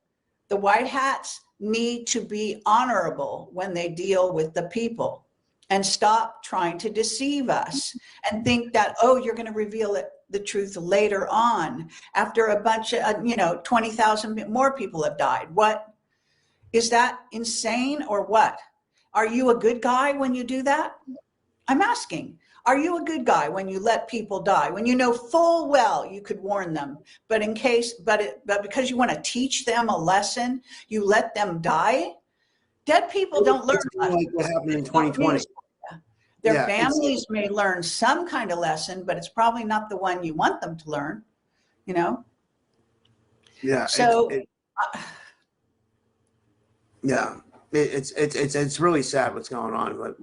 The white hats need to be honorable when they deal with the people, and stop trying to deceive us and think that, oh, you're going to reveal the truth later on after a bunch of, you know, 20,000 more people have died. What is that, insane or what? Are you a good guy when you do that? I'm asking. Are you a good guy when you let people die, when you know full well you could warn them, but because you want to teach them a lesson, you let them die? Dead people don't learn. Like what happened in 2020. Their families may learn some kind of lesson, but it's probably not the one you want them to learn, you know? Yeah. So, it's really sad what's going on.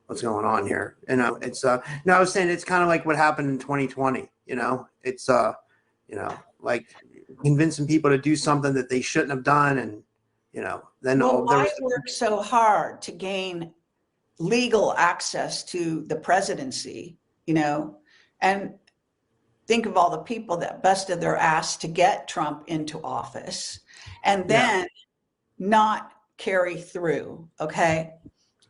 What's going on here? And it's no, I was saying it's kind of like what happened in 2020. You know, it's you know, like convincing people to do something that they shouldn't have done, and you know, then why work so hard to gain legal access to the presidency, you know, and think of all the people that busted their ass to get Trump into office, and then not carry through, okay?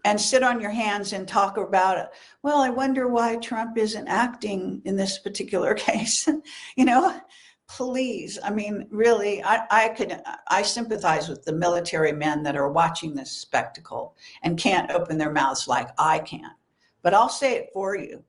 And sit on your hands and talk about it. Well, I wonder why Trump isn't acting in this particular case. You know, please. I mean, really, I sympathize with the military men that are watching this spectacle and can't open their mouths like I can. But I'll say it for you.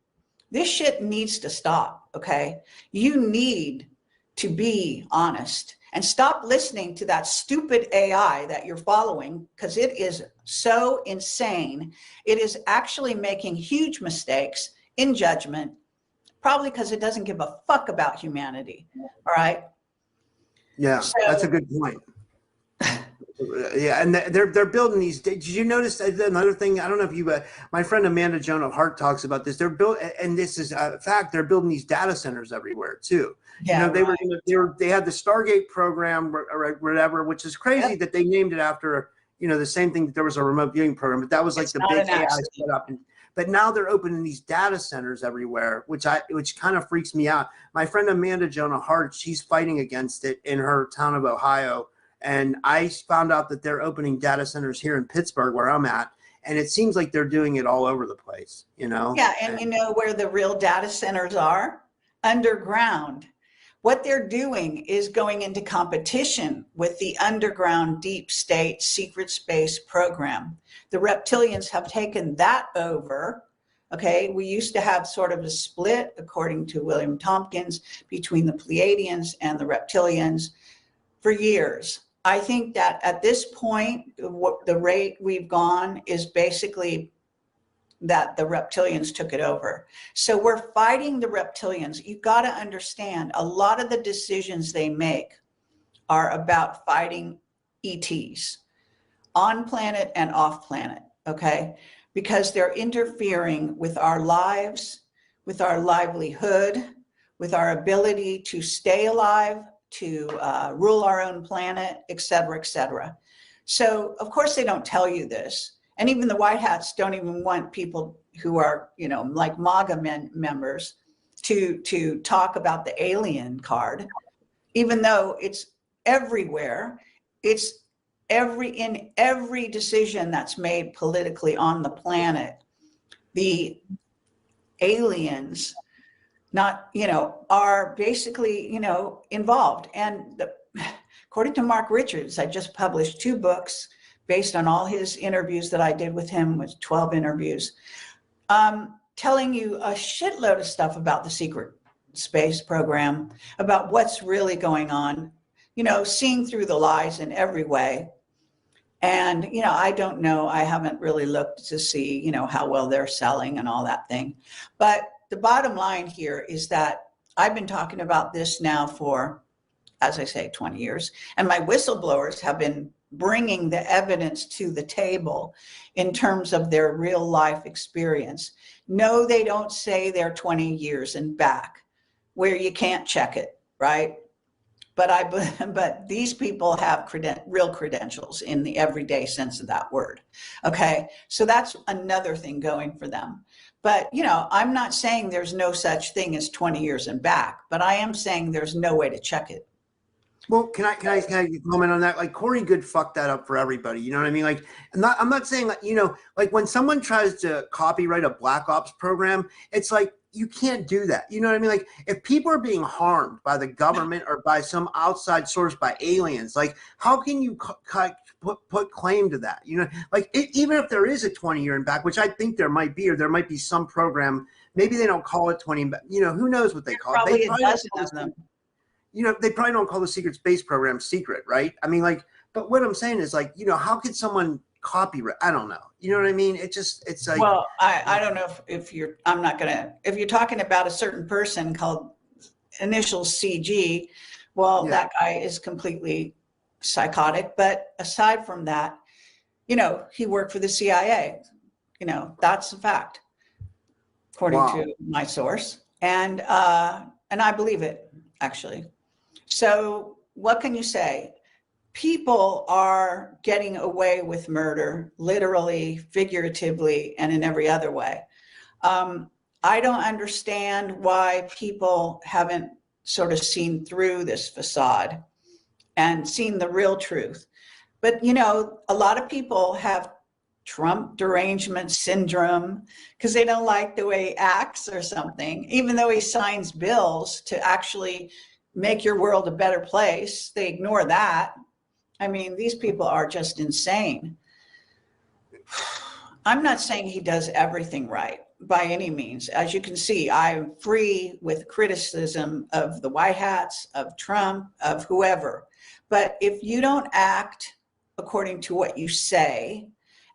This shit needs to stop, okay? You need to be honest. And stop listening to that stupid AI that you're following, because it is so insane. It is actually making huge mistakes in judgment, probably because it doesn't give a fuck about humanity. All right. Yeah, so, that's a good point. Yeah, and they're building these. Did you notice another thing? I don't know if you, my friend Amanda Joan of Hart talks about this. They're built, and this is a fact. They're building these data centers everywhere too. Yeah, you know, they had the Stargate program or whatever, which is crazy that they named it after, you know, the same thing that there was a remote viewing program, but that was like the big AI setup. But now they're opening these data centers everywhere, which kind of freaks me out. My friend Amanda Joan of Hart, she's fighting against it in her town of Ohio. And I found out that they're opening data centers here in Pittsburgh, where I'm at. And it seems like they're doing it all over the place, you know? Yeah, and you know where the real data centers are? Underground. What they're doing is going into competition with the underground deep state secret space program. The reptilians have taken that over. Okay, we used to have sort of a split, according to William Tompkins, between the Pleiadians and the reptilians for years. I think that at this point, the rate we've gone is basically that the reptilians took it over. So we're fighting the reptilians. You've got to understand, a lot of the decisions they make are about fighting ETs on planet and off planet, okay? Because they're interfering with our lives, with our livelihood, with our ability to stay alive, to rule our own planet, et cetera, et cetera. So of course they don't tell you this. And even the White Hats don't even want people who are, you know, like MAGA members to talk about the alien card, even though it's everywhere. It's in every decision that's made politically on the planet. The aliens, not, you know, are basically, you know, involved. And according to Mark Richards, I just published 2 books based on all his interviews that I did with him, with 12 interviews, telling you a shitload of stuff about the secret space program, about what's really going on, you know, seeing through the lies in every way. And, you know, I don't know, I haven't really looked to see, you know, how well they're selling and all that thing. But the bottom line here is that I've been talking about this now for, as I say, 20 years. And my whistleblowers have been bringing the evidence to the table in terms of their real life experience. No, they don't say they're 20 years and back, where you can't check it, right? But these people have real credentials in the everyday sense of that word. Okay, so that's another thing going for them. But, you know, I'm not saying there's no such thing as 20 years and back, but I am saying there's no way to check it. Well, can I comment on that? Like Corey Good fucked that up for everybody. You know what I mean? Like, I'm not saying that, you know, like when someone tries to copyright a Black Ops program, it's like, you can't do that. You know what I mean? Like if people are being harmed by the government or by some outside source, by aliens, like how can you put claim to that? You know, like even if there is a 20-year and back, which I think there might be, or there might be some program, maybe they don't call it 20, you know, who knows what they call it. Probably a dozen of them. You know, they probably don't call the secret space program secret, right? I mean, like, but what I'm saying is like, you know, how could someone copyright? I don't know. You know what I mean? It's like, well, I don't know if you're, if you're talking about a certain person called initials CG, well, that guy is completely psychotic. But aside from that, you know, he worked for the CIA. You know, that's a fact, according to my source. And I believe it, actually. So what can you say? People are getting away with murder, literally, figuratively, and in every other way. I don't understand why people haven't sort of seen through this facade and seen the real truth. But, you know, a lot of people have Trump derangement syndrome because they don't like the way he acts or something, even though he signs bills to actually make your world a better place. They ignore that. I mean, these people are just insane. I'm not saying he does everything right by any means. As you can see, I'm free with criticism of the White Hats, of Trump, of whoever. But if you don't act according to what you say,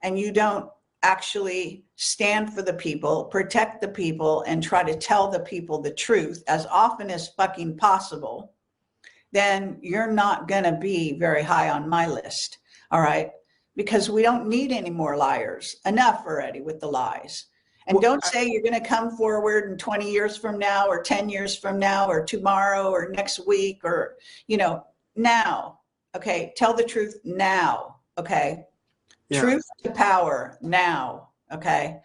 and you don't actually stand for the people, protect the people, and try to tell the people the truth as often as fucking possible, then you're not going to be very high on my list. All right. Because we don't need any more liars. Enough already with the lies. And well, don't say you're going to come forward in 20 years from now, or 10 years from now, or tomorrow, or next week, or, you know, now. Okay. Tell the truth now. Okay. Yeah. Truth to power now. Okay.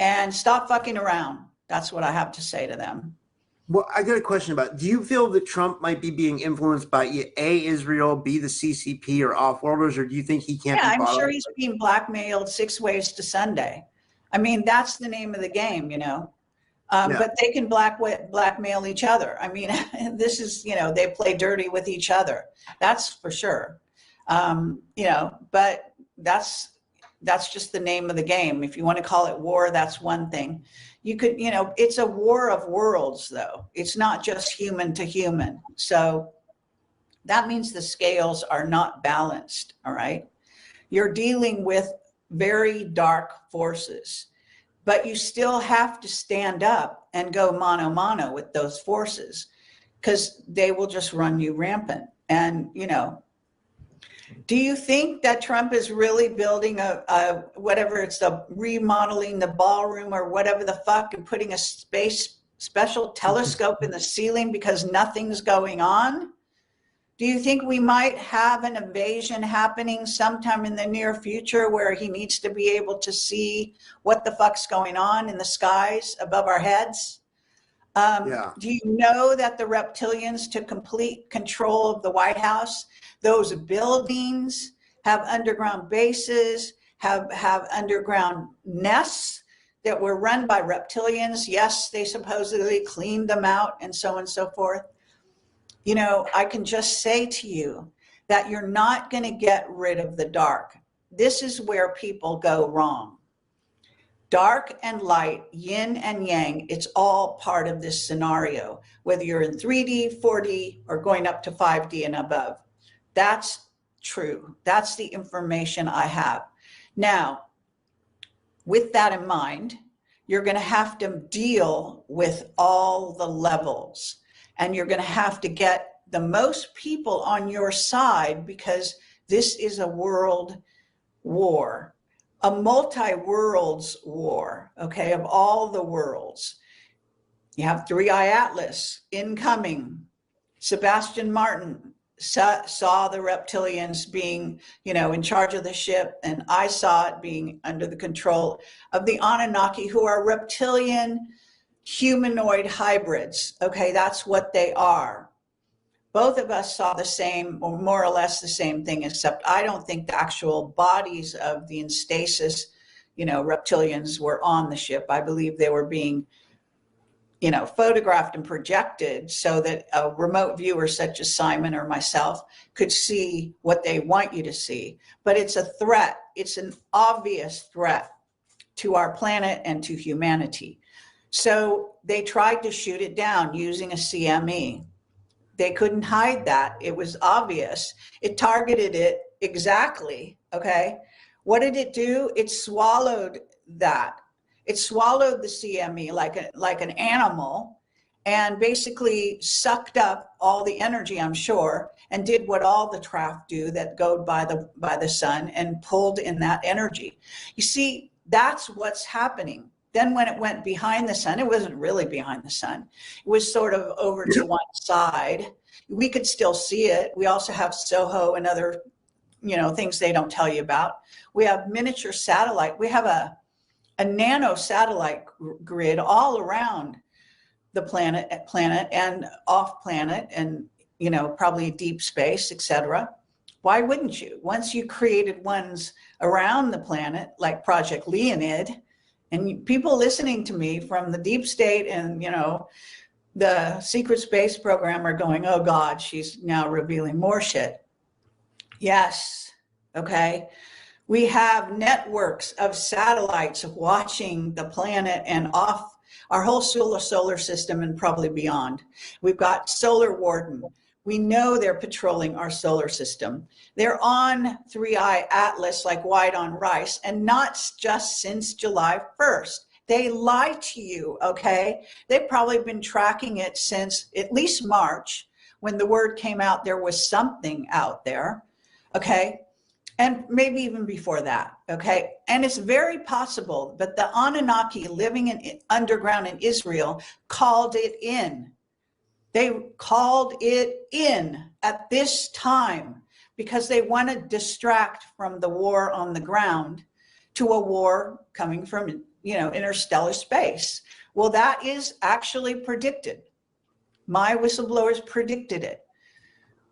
And stop fucking around. That's what I have to say to them. Well, I got a question about, do you feel that Trump might be being influenced by A, Israel, B, the CCP, or off-worlders, or do you think he can't be I'm sure he's being blackmailed 6 ways to Sunday. I mean, that's the name of the game, you know. But they can blackmail each other. I mean, this is, you know, they play dirty with each other. That's for sure. You know, but that's just the name of the game. If you want to call it war, that's one thing. You could, you know, it's a war of worlds, though. It's not just human to human. So that means the scales are not balanced, all right? You're dealing with very dark forces, but you still have to stand up and go mano a mano with those forces, because they will just run you rampant. And, you know, do you think that Trump is really building a whatever, it's the remodeling the ballroom or whatever the fuck, and putting a special telescope in the ceiling because nothing's going on? Do you think we might have an invasion happening sometime in the near future where he needs to be able to see what the fuck's going on in the skies above our heads? Do you know that the reptilians took complete control of the White House? Those buildings have underground bases, have underground nests that were run by reptilians. Yes, they supposedly cleaned them out and so on and so forth. You know, I can just say to you that you're not going to get rid of the dark. this is where people go wrong. Dark and light, yin and yang, it's all part of this scenario, whether you're in 3D, 4D, or going up to 5D and above. That's true. That's the information I have. Now, with that in mind, you're going to have to deal with all the levels, and you're going to have to get the most people on your side, because this is a world war, a multi-worlds war, okay, of all the worlds. You have Three Eye Atlas incoming. Sebastian Martin saw the reptilians being, in charge of the ship, and I saw it being under the control of the Anunnaki, who are reptilian humanoid hybrids. Okay, that's what they are. Both of us saw the same, or more or less the same thing, except I don't think the actual bodies of the instasis, reptilians were on the ship. I believe they were being photographed and projected so that a remote viewer such as Simon or myself could see what they want you to see. But it's a threat. It's an obvious threat to our planet and to humanity. So they tried to shoot it down using a CME. They couldn't hide that. It was obvious. It targeted it exactly, okay? What did it do? It swallowed that. It swallowed the CME like an animal, and basically sucked up all the energy, I'm sure, and did what all the craft do that go by the sun, and pulled in that energy. You see, that's what's happening. Then when it went behind the sun, it wasn't really behind the sun. It was sort of over to one side. We could still see it. We also have SOHO and other, things they don't tell you about. We have miniature satellite. We have a nano satellite grid all around the planet and off planet, and probably deep space, etc. Why wouldn't you? Once you created ones around the planet, like Project Leonid, and people listening to me from the deep state and the secret space program are going, oh God, she's now revealing more shit. Yes, okay. We have networks of satellites watching the planet and off our whole solar system and probably beyond. We've got Solar Warden. We know they're patrolling our solar system. They're on Three Eye Atlas like white on rice, and not just since July 1st. They lie to you, okay? They've probably been tracking it since at least March, when the word came out there was something out there, okay? And maybe even before that, okay? And it's very possible that the Anunnaki living underground in Israel called it in. They called it in at this time because they want to distract from the war on the ground to a war coming from, interstellar space. Well, that is actually predicted. My whistleblowers predicted it.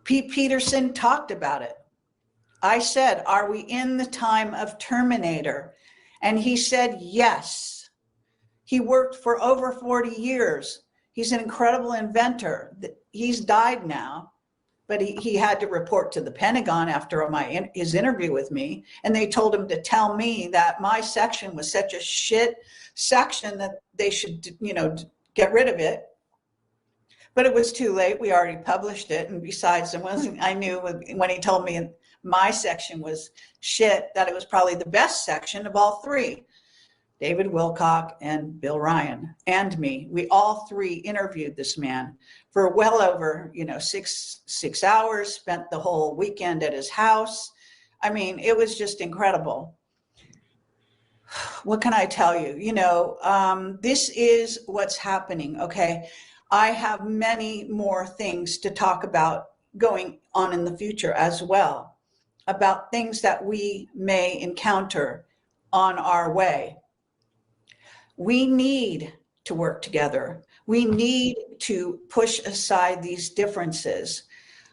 Pete Peterson talked about it. I said, are we in the time of Terminator? And he said, yes. He worked for over 40 years. He's an incredible inventor. He's died now, but he had to report to the Pentagon after his interview with me. And they told him to tell me that my section was such a shit section that they should, get rid of it. But it was too late. We already published it. And besides, I knew when he told me my section was shit, that it was probably the best section of all three. David Wilcock and Bill Ryan and me, we all three interviewed this man for well over, 6 hours, spent the whole weekend at his house. I mean, it was just incredible. What can I tell you? This is what's happening, okay? I have many more things to talk about going on in the future as well, about things that we may encounter on our way. We need to work together. We need to push aside these differences.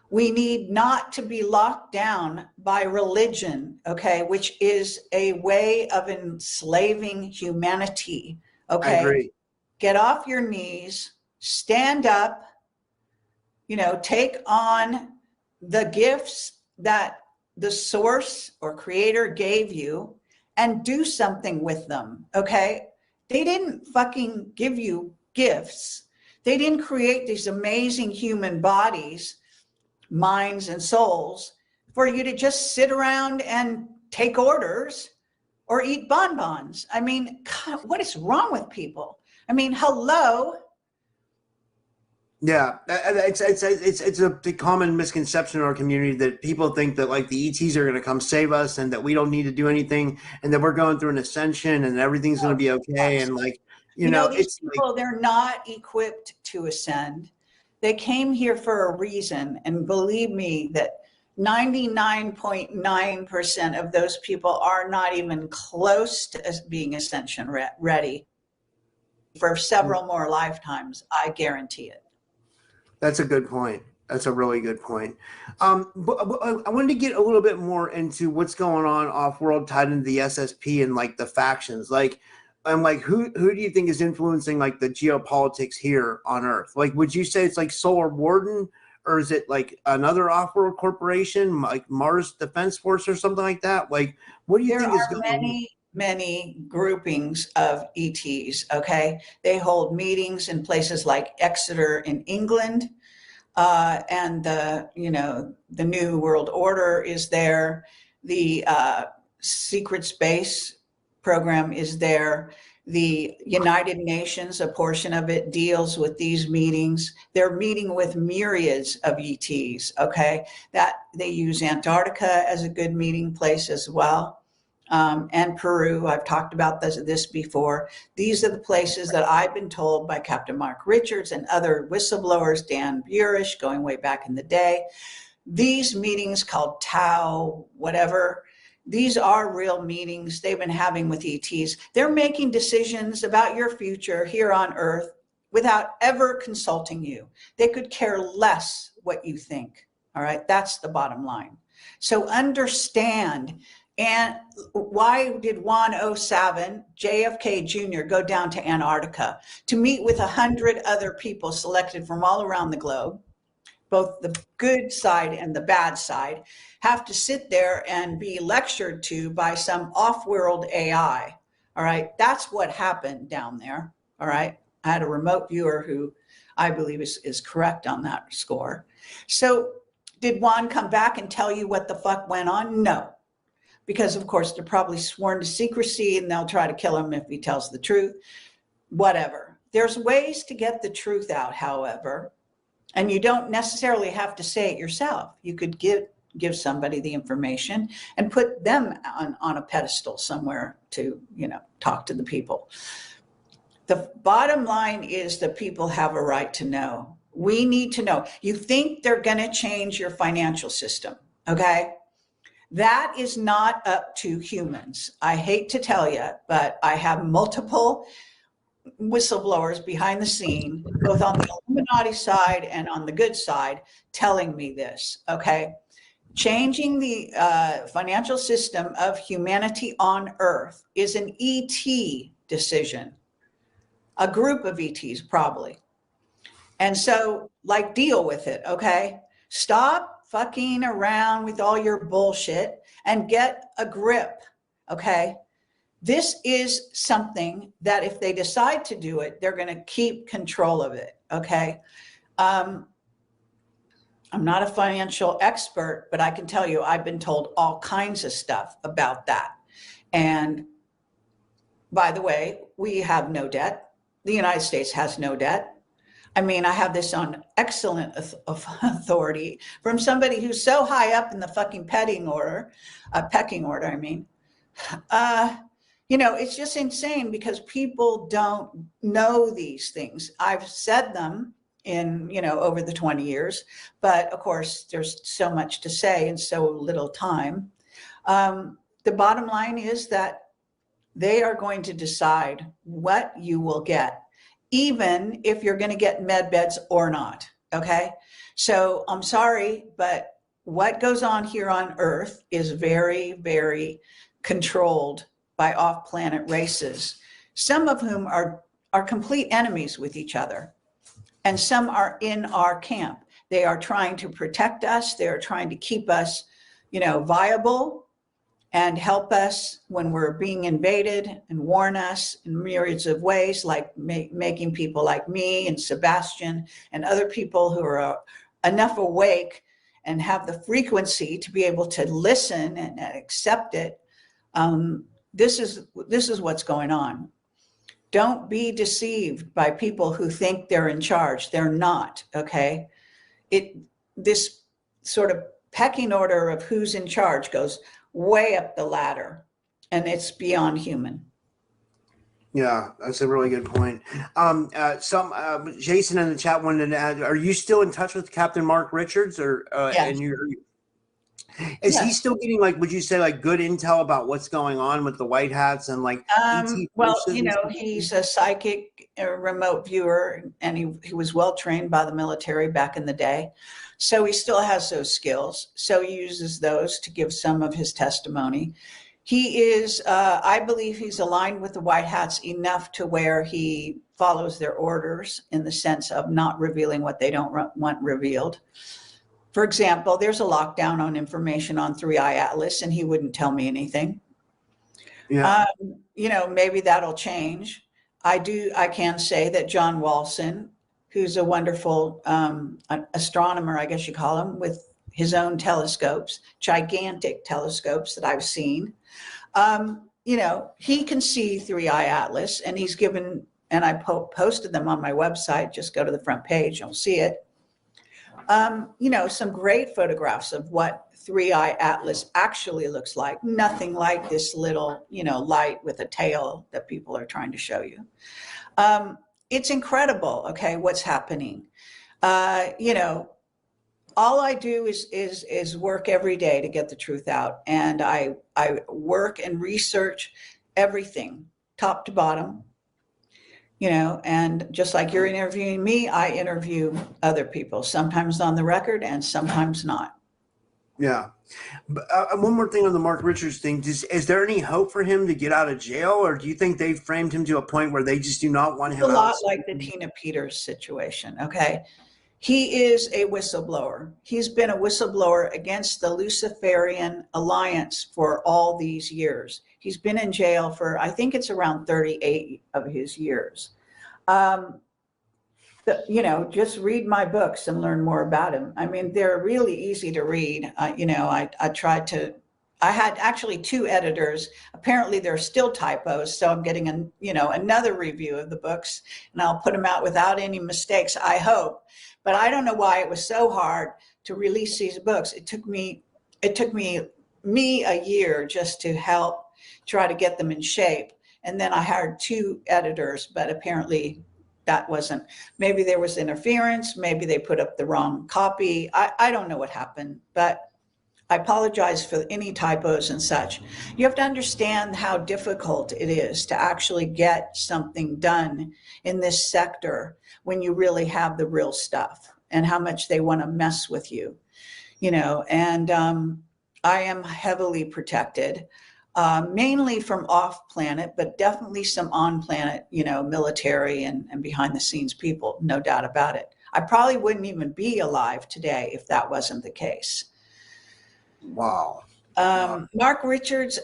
We need not to be locked down by religion, okay, which is a way of enslaving humanity, okay? I agree. Get off your knees, stand up, take on the gifts that the source or creator gave you and do something with them, okay? They didn't fucking give you gifts. They didn't create these amazing human bodies, minds and souls for you to just sit around and take orders or eat bonbons. I mean, God, what is wrong with people? I mean, hello. Yeah, it's a common misconception in our community that people think that like the ETs are going to come save us and that we don't need to do anything and that we're going through an ascension and everything's going to be okay. And like, You know, these it's people, like, they're not equipped to ascend. They came here for a reason. And believe me that 99.9% of those people are not even close to being ascension ready for several more lifetimes. I guarantee it. that's a good point. That's a really good point. But I wanted to get a little bit more into what's going on off world tied into the SSP and like the factions. Like, I'm like, who do you think is influencing like the geopolitics here on Earth? Like, would you say it's like Solar Warden, or is it like another off-world corporation, like Mars Defense Force or something like that? Like, what do you think is going on? Many groupings of ETs, okay? They hold meetings in places like Exeter in England, and the New World Order is there. The Secret Space program is there. The United Nations, a portion of it deals with these meetings. They're meeting with myriads of ETs, okay? That they use Antarctica as a good meeting place as well. And Peru, I've talked about this before. These are the places that I've been told by Captain Mark Richards and other whistleblowers, Dan Burish, going way back in the day. These meetings called Tau, whatever, these are real meetings they've been having with ETs. They're making decisions about your future here on Earth without ever consulting you. They could care less what you think. All right, that's the bottom line. So understand. And why did Juan O. Savin, JFK Jr., go down to Antarctica to meet with 100 other people selected from all around the globe? Both the good side and the bad side have to sit there and be lectured to by some off-world AI. All right, that's what happened down there. All right, I had a remote viewer who I believe is correct on that score. So did Juan come back and tell you what the fuck went on? No. Because of course they're probably sworn to secrecy and they'll try to kill him if he tells the truth, whatever. There's ways to get the truth out, however, and you don't necessarily have to say it yourself. You could give somebody the information and put them on a pedestal somewhere to, talk to the people. The bottom line is that people have a right to know. We need to know. You think they're going to change your financial system, okay? That is not up to humans. I hate to tell you, but I have multiple whistleblowers behind the scene, both on the Illuminati side and on the good side, telling me this, okay? Changing the financial system of humanity on Earth is an ET decision, a group of ETs probably. And so, like, deal with it, okay? Stop fucking around with all your bullshit and get a grip, okay? This is something that if they decide to do it, they're going to keep control of it, okay? I'm not a financial expert, but I can tell you I've been told all kinds of stuff about that. And by the way, we have no debt. The United States has no debt. I mean, I have this on excellent authority from somebody who's so high up in the fucking pecking order, I mean. It's just insane because people don't know these things. I've said them in, over the 20 years, but of course there's so much to say in so little time. The bottom line is that they are going to decide what you will get, even if you're going to get med beds or not. Okay. So I'm sorry, but what goes on here on Earth is very, very controlled by off-planet races, some of whom are complete enemies with each other. And some are in our camp. They are trying to protect us. They are trying to keep us, viable and help us when we're being invaded, and warn us in myriads of ways, like making people like me and Sebastian and other people who are enough awake and have the frequency to be able to listen and accept it. This is what's going on. Don't be deceived by people who think they're in charge. They're not, okay? This sort of pecking order of who's in charge goes way up the ladder, and it's beyond human. Yeah, that's a really good point. Jason in the chat wanted to add, are you still in touch with Captain Mark Richards, or Yes. Is he still getting, like, would you say, like, good intel about what's going on with the White Hats and like ET well, forces? he's a psychic, a remote viewer, and he was well trained by the military back in the day. So he still has those skills. So he uses those to give some of his testimony. He is, I believe he's aligned with the White Hats enough to where he follows their orders in the sense of not revealing what they don't want revealed. For example, there's a lockdown on information on 3i Atlas, and he wouldn't tell me anything. Yeah. Maybe that'll change. I can say that John Walson, who's a wonderful astronomer, I guess you call him, with his own telescopes, gigantic telescopes that I've seen, he can see 3i Atlas, and he's given, and I posted them on my website. Just go to the front page, you'll see it. Some great photographs of what 3i Atlas actually looks like. Nothing like this little, light with a tail that people are trying to show you. It's incredible, okay, what's happening. All I do is work every day to get the truth out. And I work and research everything, top to bottom. And just like you're interviewing me, I interview other people, sometimes on the record and sometimes not. Yeah. But, one more thing on the Mark Richards thing. Is there any hope for him to get out of jail, or do you think they've framed him to a point where they just do not want him out? A lot like the Tina Peters situation, okay? He is a whistleblower. He's been a whistleblower against the Luciferian Alliance for all these years. He's been in jail for, I think it's around 38 of his years. Just read my books and learn more about him. I mean, they're really easy to read. I had actually 2 editors. Apparently there are still typos. So I'm getting another review of the books, and I'll put them out without any mistakes, I hope. But I don't know why it was so hard to release these books. It took me a year just to help try to get them in shape. And then I hired 2 editors, but apparently that wasn't, maybe there was interference, maybe they put up the wrong copy. I don't know what happened, but I apologize for any typos and such. You have to understand how difficult it is to actually get something done in this sector when you really have the real stuff, and how much they want to mess with you, and I am heavily protected, mainly from off planet, but definitely some on planet, military and behind the scenes people, no doubt about it. I probably wouldn't even be alive today if that wasn't the case. Wow. Mark Richards,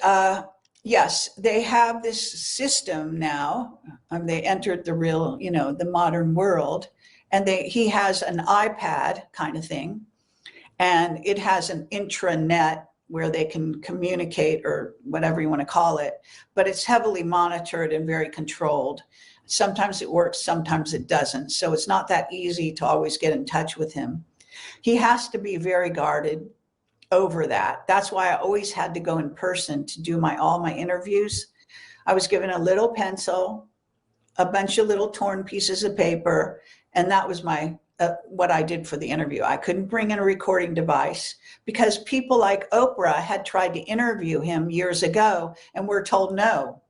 yes, they have this system now. They entered the real, the modern world, and he has an iPad kind of thing, and it has an intranet where they can communicate, or whatever you want to call it, but it's heavily monitored and very controlled. Sometimes it works, sometimes it doesn't. So it's not that easy to always get in touch with him. He has to be very guarded over that. That's why I always had to go in person to do all my interviews. I was given a little pencil, a bunch of little torn pieces of paper, and that was what I did for the interview. I couldn't bring in a recording device because people like Oprah had tried to interview him years ago and were told no.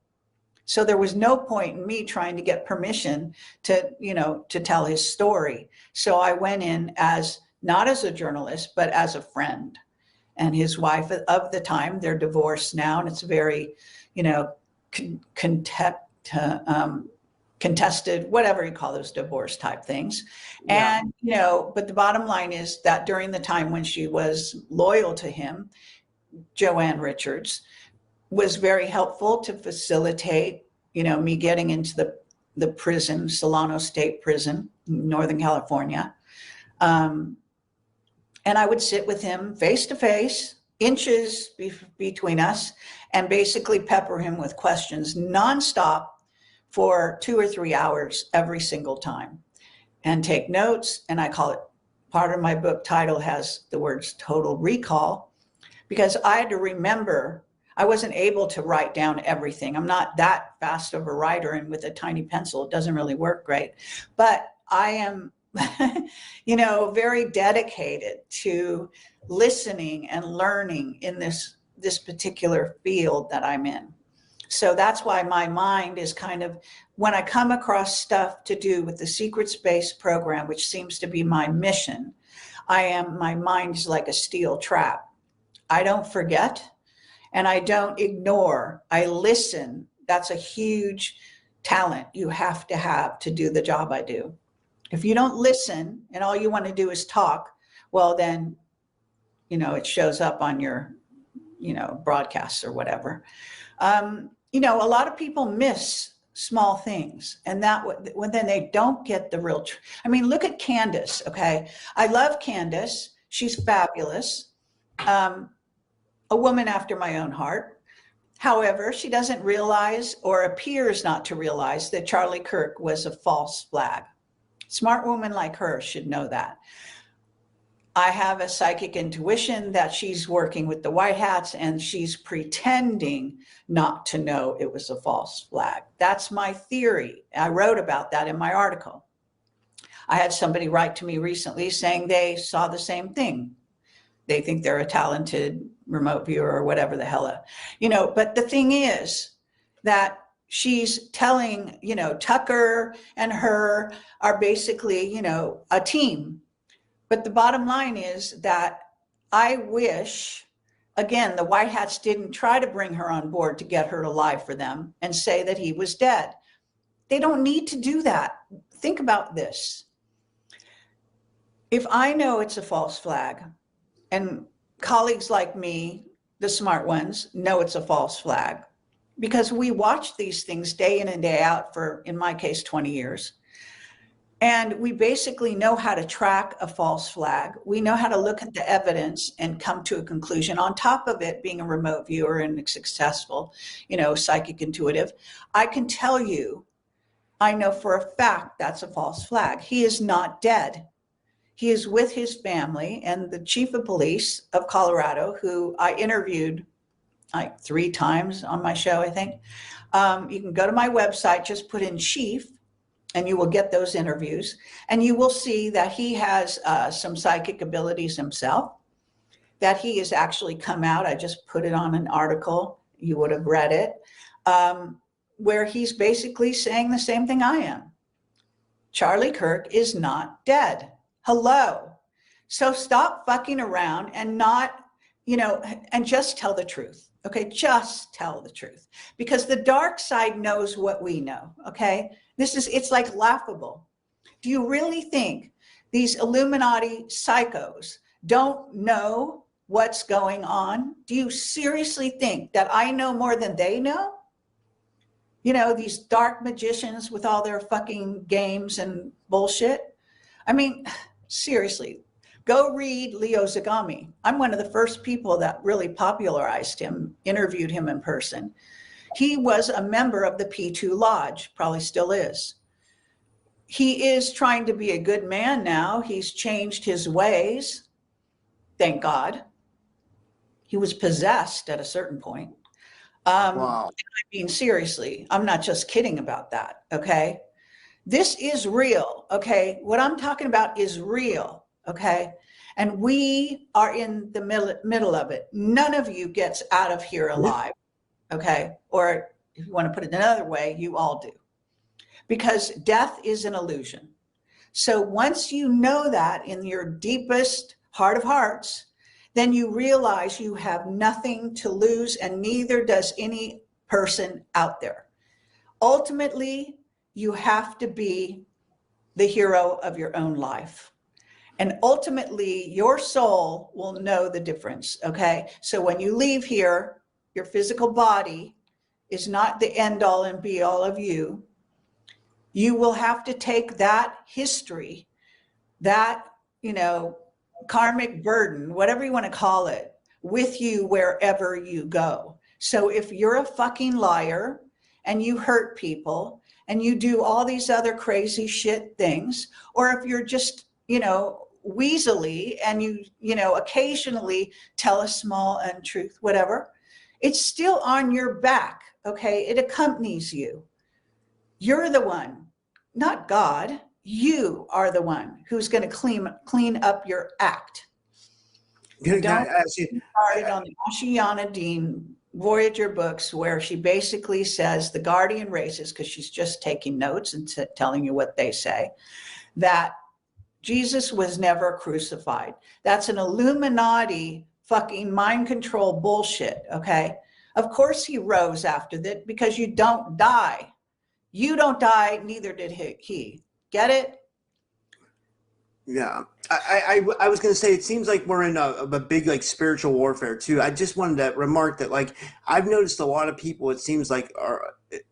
So there was no point in me trying to get permission to tell his story. So I went in not as a journalist, but as a friend. And his wife of the time, they're divorced now, and it's very, contested, whatever you call those divorce type things. Yeah. And, but the bottom line is that during the time when she was loyal to him, Joanne Richards, was very helpful to facilitate, me getting into the prison, Solano State Prison, Northern California. And I would sit with him face to face, inches between us, and basically pepper him with questions nonstop for 2 or 3 hours every single time, and take notes. And I call it, part of my book title has the words total recall, because I had to remember. I wasn't able to write down everything. I'm not that fast of a writer, and with a tiny pencil, it doesn't really work great. But I am, very dedicated to listening and learning in this particular field that I'm in. So that's why my mind is kind of, when I come across stuff to do with the secret space program, which seems to be my mission, my mind is like a steel trap. I don't forget. And I don't ignore, I listen. That's a huge talent you have to do the job I do. If you don't listen and all you want to do is talk, well, then, it shows up on your, broadcasts or whatever. A lot of people miss small things, and then they don't get the real, look at Candace, okay? I love Candace. She's fabulous. A woman after my own heart. However, she doesn't realize, or appears not to realize, that Charlie Kirk was a false flag. Smart woman like her should know that. I have a psychic intuition that she's working with the White Hats, and she's pretending not to know it was a false flag. That's my theory. I wrote about that in my article. I had somebody write to me recently saying they saw the same thing. They think they're a talented remote viewer or whatever the hell, but the thing is that she's telling, Tucker and her are basically, a team. But the bottom line is that I wish, again, the White Hats didn't try to bring her on board to get her to lie for them and say that he was dead. They don't need to do that. Think about this. If I know it's a false flag, and colleagues like me, the smart ones, know it's a false flag, because we watch these things day in and day out for, in my case, 20 years. And we basically know how to track a false flag. We know how to look at the evidence and come to a conclusion. On top of it, being a remote viewer and successful, psychic intuitive, I can tell you, I know for a fact that's a false flag. He is not dead. He is with his family, and the chief of police of Colorado, who I interviewed like 3 times on my show, I think. You can go to my website, just put in chief, and you will get those interviews. And you will see that he has some psychic abilities himself, that he has actually come out. I just put it on an article. You would have read it, where he's basically saying the same thing I am. Charlie Kirk is not dead. Hello. So stop fucking around and not, and just tell the truth. Okay, just tell the truth, because the dark side knows what we know. Okay, it's like laughable. Do you really think these Illuminati psychos don't know what's going on? Do you seriously think that I know more than they know? These dark magicians with all their fucking games and bullshit. Seriously, go read Leo Zagami. I'm one of the first people that really popularized him, interviewed him in person. He was a member of the P2 Lodge, probably still is. He is trying to be a good man now. He's changed his ways, thank God. He was possessed at a certain point. Wow. Seriously, I'm not just kidding about that, okay? This is real, okay? What I'm talking about is real, okay? And we are in the middle of it. None of you gets out of here alive, okay? Or if you want to put it another way, you all do. Because death is an illusion. So once you know that in your deepest heart of hearts, then you realize you have nothing to lose, and neither does any person out there. Ultimately, you have to be the hero of your own life. And ultimately, your soul will know the difference, okay? So when you leave here, your physical body is not the end all and be all of you. You will have to take that history, that, karmic burden, whatever you want to call it, with you wherever you go. So if you're a fucking liar and you hurt people and you do all these other crazy shit things, or if you're just, weaselly and you occasionally tell a small untruth, whatever, it's still on your back, okay? It accompanies you. You're the one, not God. You are the one who's going to clean up your act. Don't started on the Oceana Dean Voyager books, where she basically says the guardian races, because she's just taking notes and telling you what they say, that Jesus was never crucified. That's an Illuminati fucking mind control bullshit, okay? Of course he rose after that, because you don't die. You don't die, neither did he. Get it? Yeah. I was going to say, it seems like we're in a big, like, spiritual warfare too. I just wanted to remark that, like, I've noticed a lot of people, it seems like,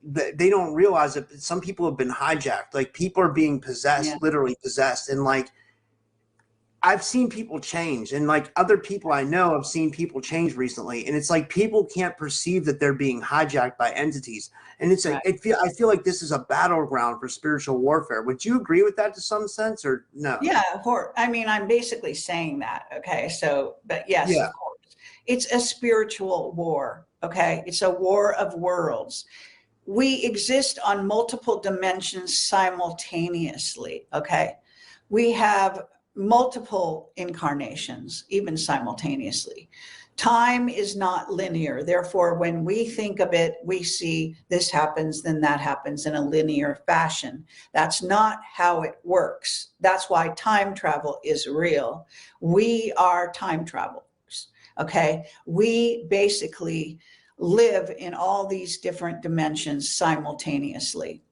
they don't realize that some people have been hijacked. Like, people are being possessed, literally possessed. And, like, I've seen people change, and, like, other people I know have seen people change recently. And it's like, people can't perceive that they're being hijacked by entities. And it's like, I feel like this is a battleground for spiritual warfare. Would you agree with that to some sense, or no? Yeah, I mean, I'm basically saying that. Okay. So, but yes, of course, it's a spiritual war. Okay. It's a war of worlds. We exist on multiple dimensions simultaneously. Okay. We have multiple incarnations, even simultaneously. Time is not linear. Therefore, when we think of it, we see this happens, then that happens in a linear fashion. That's not how it works. That's why time travel is real. We are time travelers, okay? We basically live in all these different dimensions simultaneously.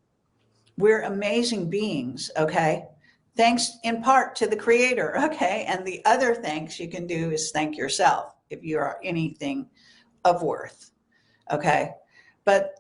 We're amazing beings, okay? Thanks in part to the creator, okay? And the other thanks you can do is thank yourself if you are anything of worth, okay? But,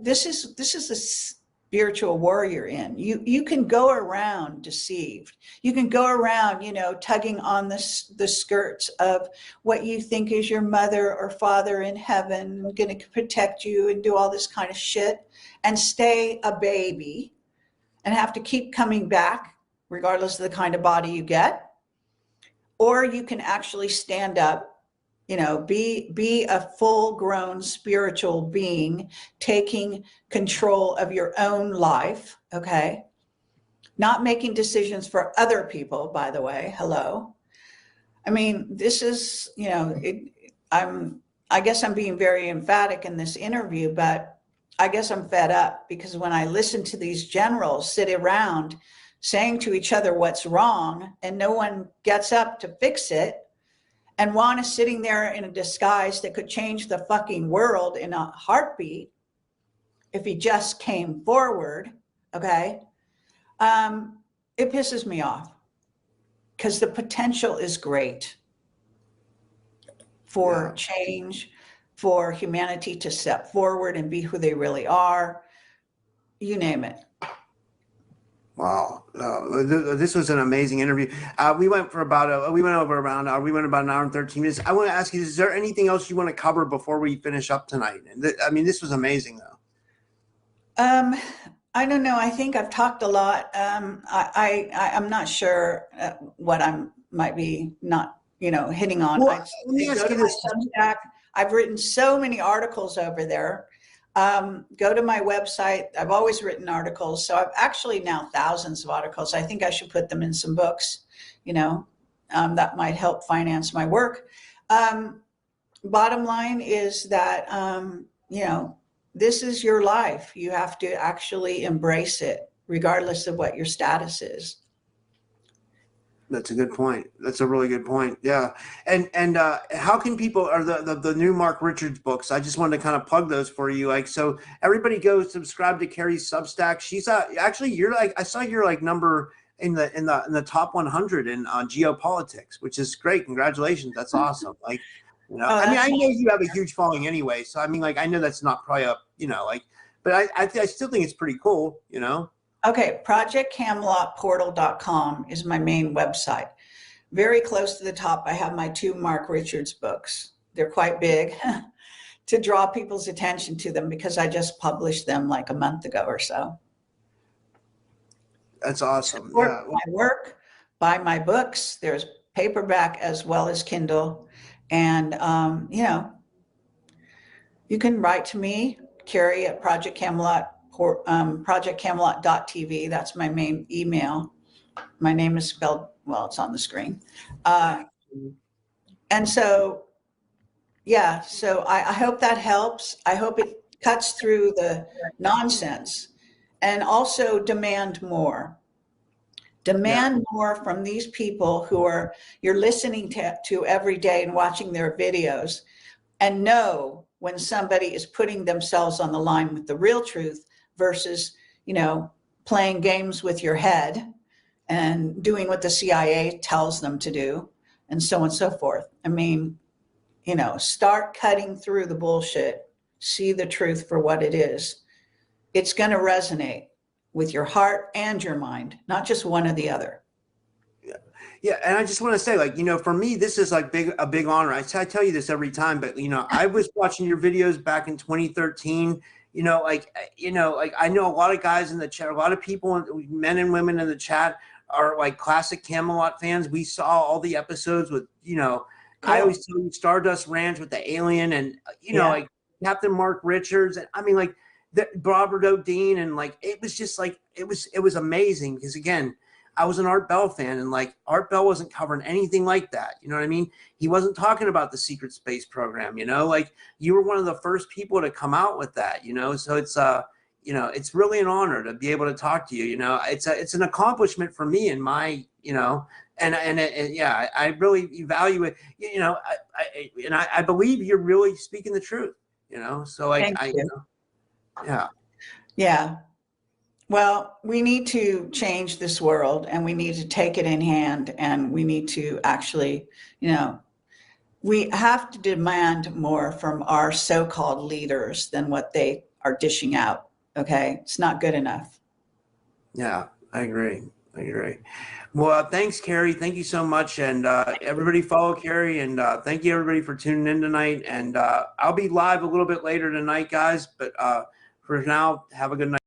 this is a spiritual war you're in. You can go around deceived. You can go around, tugging on the skirts of what you think is your mother or father in heaven, going to protect you and do all this kind of shit, and stay a baby and have to keep coming back regardless of the kind of body you get. Or you can actually stand up, be a full-grown spiritual being, taking control of your own life, okay? Not making decisions for other people, by the way. Hello. I mean, this is, I guess I'm being very emphatic in this interview, but I guess I'm fed up, because when I listen to these generals sit around saying to each other what's wrong, and no one gets up to fix it, and Juan is sitting there in a disguise that could change the fucking world in a heartbeat if he just came forward, okay? It pisses me off, because the potential is great for change, for humanity to step forward and be who they really are, you name it. Wow, this was an amazing interview. We went about an hour and 13 minutes. I want to ask you, is there anything else you want to cover before we finish up tonight? I mean, this was amazing, though. I don't know. I think I've talked a lot. I'm not sure what I might be not, hitting on. Well, let me ask you this. I've written so many articles over there. Go to my website. I've always written articles. So I've actually now thousands of articles. I think I should put them in some books, that might help finance my work. Bottom line is that, this is your life. You have to actually embrace it, regardless of what your status is. That's a good point. That's a really good point. Yeah. And how can people, or the new Mark Richards books, I just wanted to kind of plug those for you. Like, so everybody go subscribe to Kerry's Substack. She's actually, you're like, I saw you're like number in the top 100 in geopolitics, which is great. Congratulations, that's awesome. Like, you know, Oh, I mean, that's I know you have a huge following anyway, so I mean, like, I know that's not probably a, you know, like, but I still think it's pretty cool, you know. okay. ProjectCamelotPortal.com is my main website. Very close to the top, I have my 2 Mark Richards books. They're quite big to draw people's attention to them because I just published them like a month ago or so. That's awesome. Support Yeah. my work, buy my books. There's paperback as well as Kindle. And, you know, you can write to me, Kerry at Project Camelot, projectcamelot.tv. That's my main email. My name is spelled, well, it's on the screen. And so, yeah, so I hope that helps. I hope it cuts through the nonsense and also demand more. Demand more from these people who are you're listening to every day and watching their videos, and know when somebody is putting themselves on the line with the real truth versus, you know, playing games with your head and doing what the CIA tells them to do and so on and so forth. I mean, you know, start cutting through the bullshit, see the truth for what it is. It's going to resonate with your heart and your mind, not just one or the other. Yeah, and I just want to say, like, you know, for me, this is like a big honor. I tell you this every time, but you know, I was watching your videos back in 2013. You know, like I know a lot of guys in the chat, a lot of people, men and women in the chat, are like classic Camelot fans. We saw all the episodes with, you know, Cool. I always tell you Stardust Ranch with the alien, and you know, like Captain Mark Richards, and I mean, like Robert O'Dean, and like it was just like it was amazing because again, I was an Art Bell fan, and like Art Bell wasn't covering anything like that. You know what I mean? He wasn't talking about the secret space program, you know, like you were one of the first people to come out with that, you know? So it's, you know, it's really an honor to be able to talk to you. You know, it's an accomplishment for me and my, you know, and yeah, I really value it. You know, I believe you're really speaking the truth, you know? So like, you know, yeah. Yeah. Well, we need to change this world and we need to take it in hand, and we need to actually, you know, we have to demand more from our so-called leaders than what they are dishing out. Okay. It's not good enough. Yeah, I agree. I agree. Well, thanks, Kerry. Thank you so much. And everybody follow Kerry. And thank you, everybody, for tuning in tonight. And I'll be live a little bit later tonight, guys. But for now, have a good night.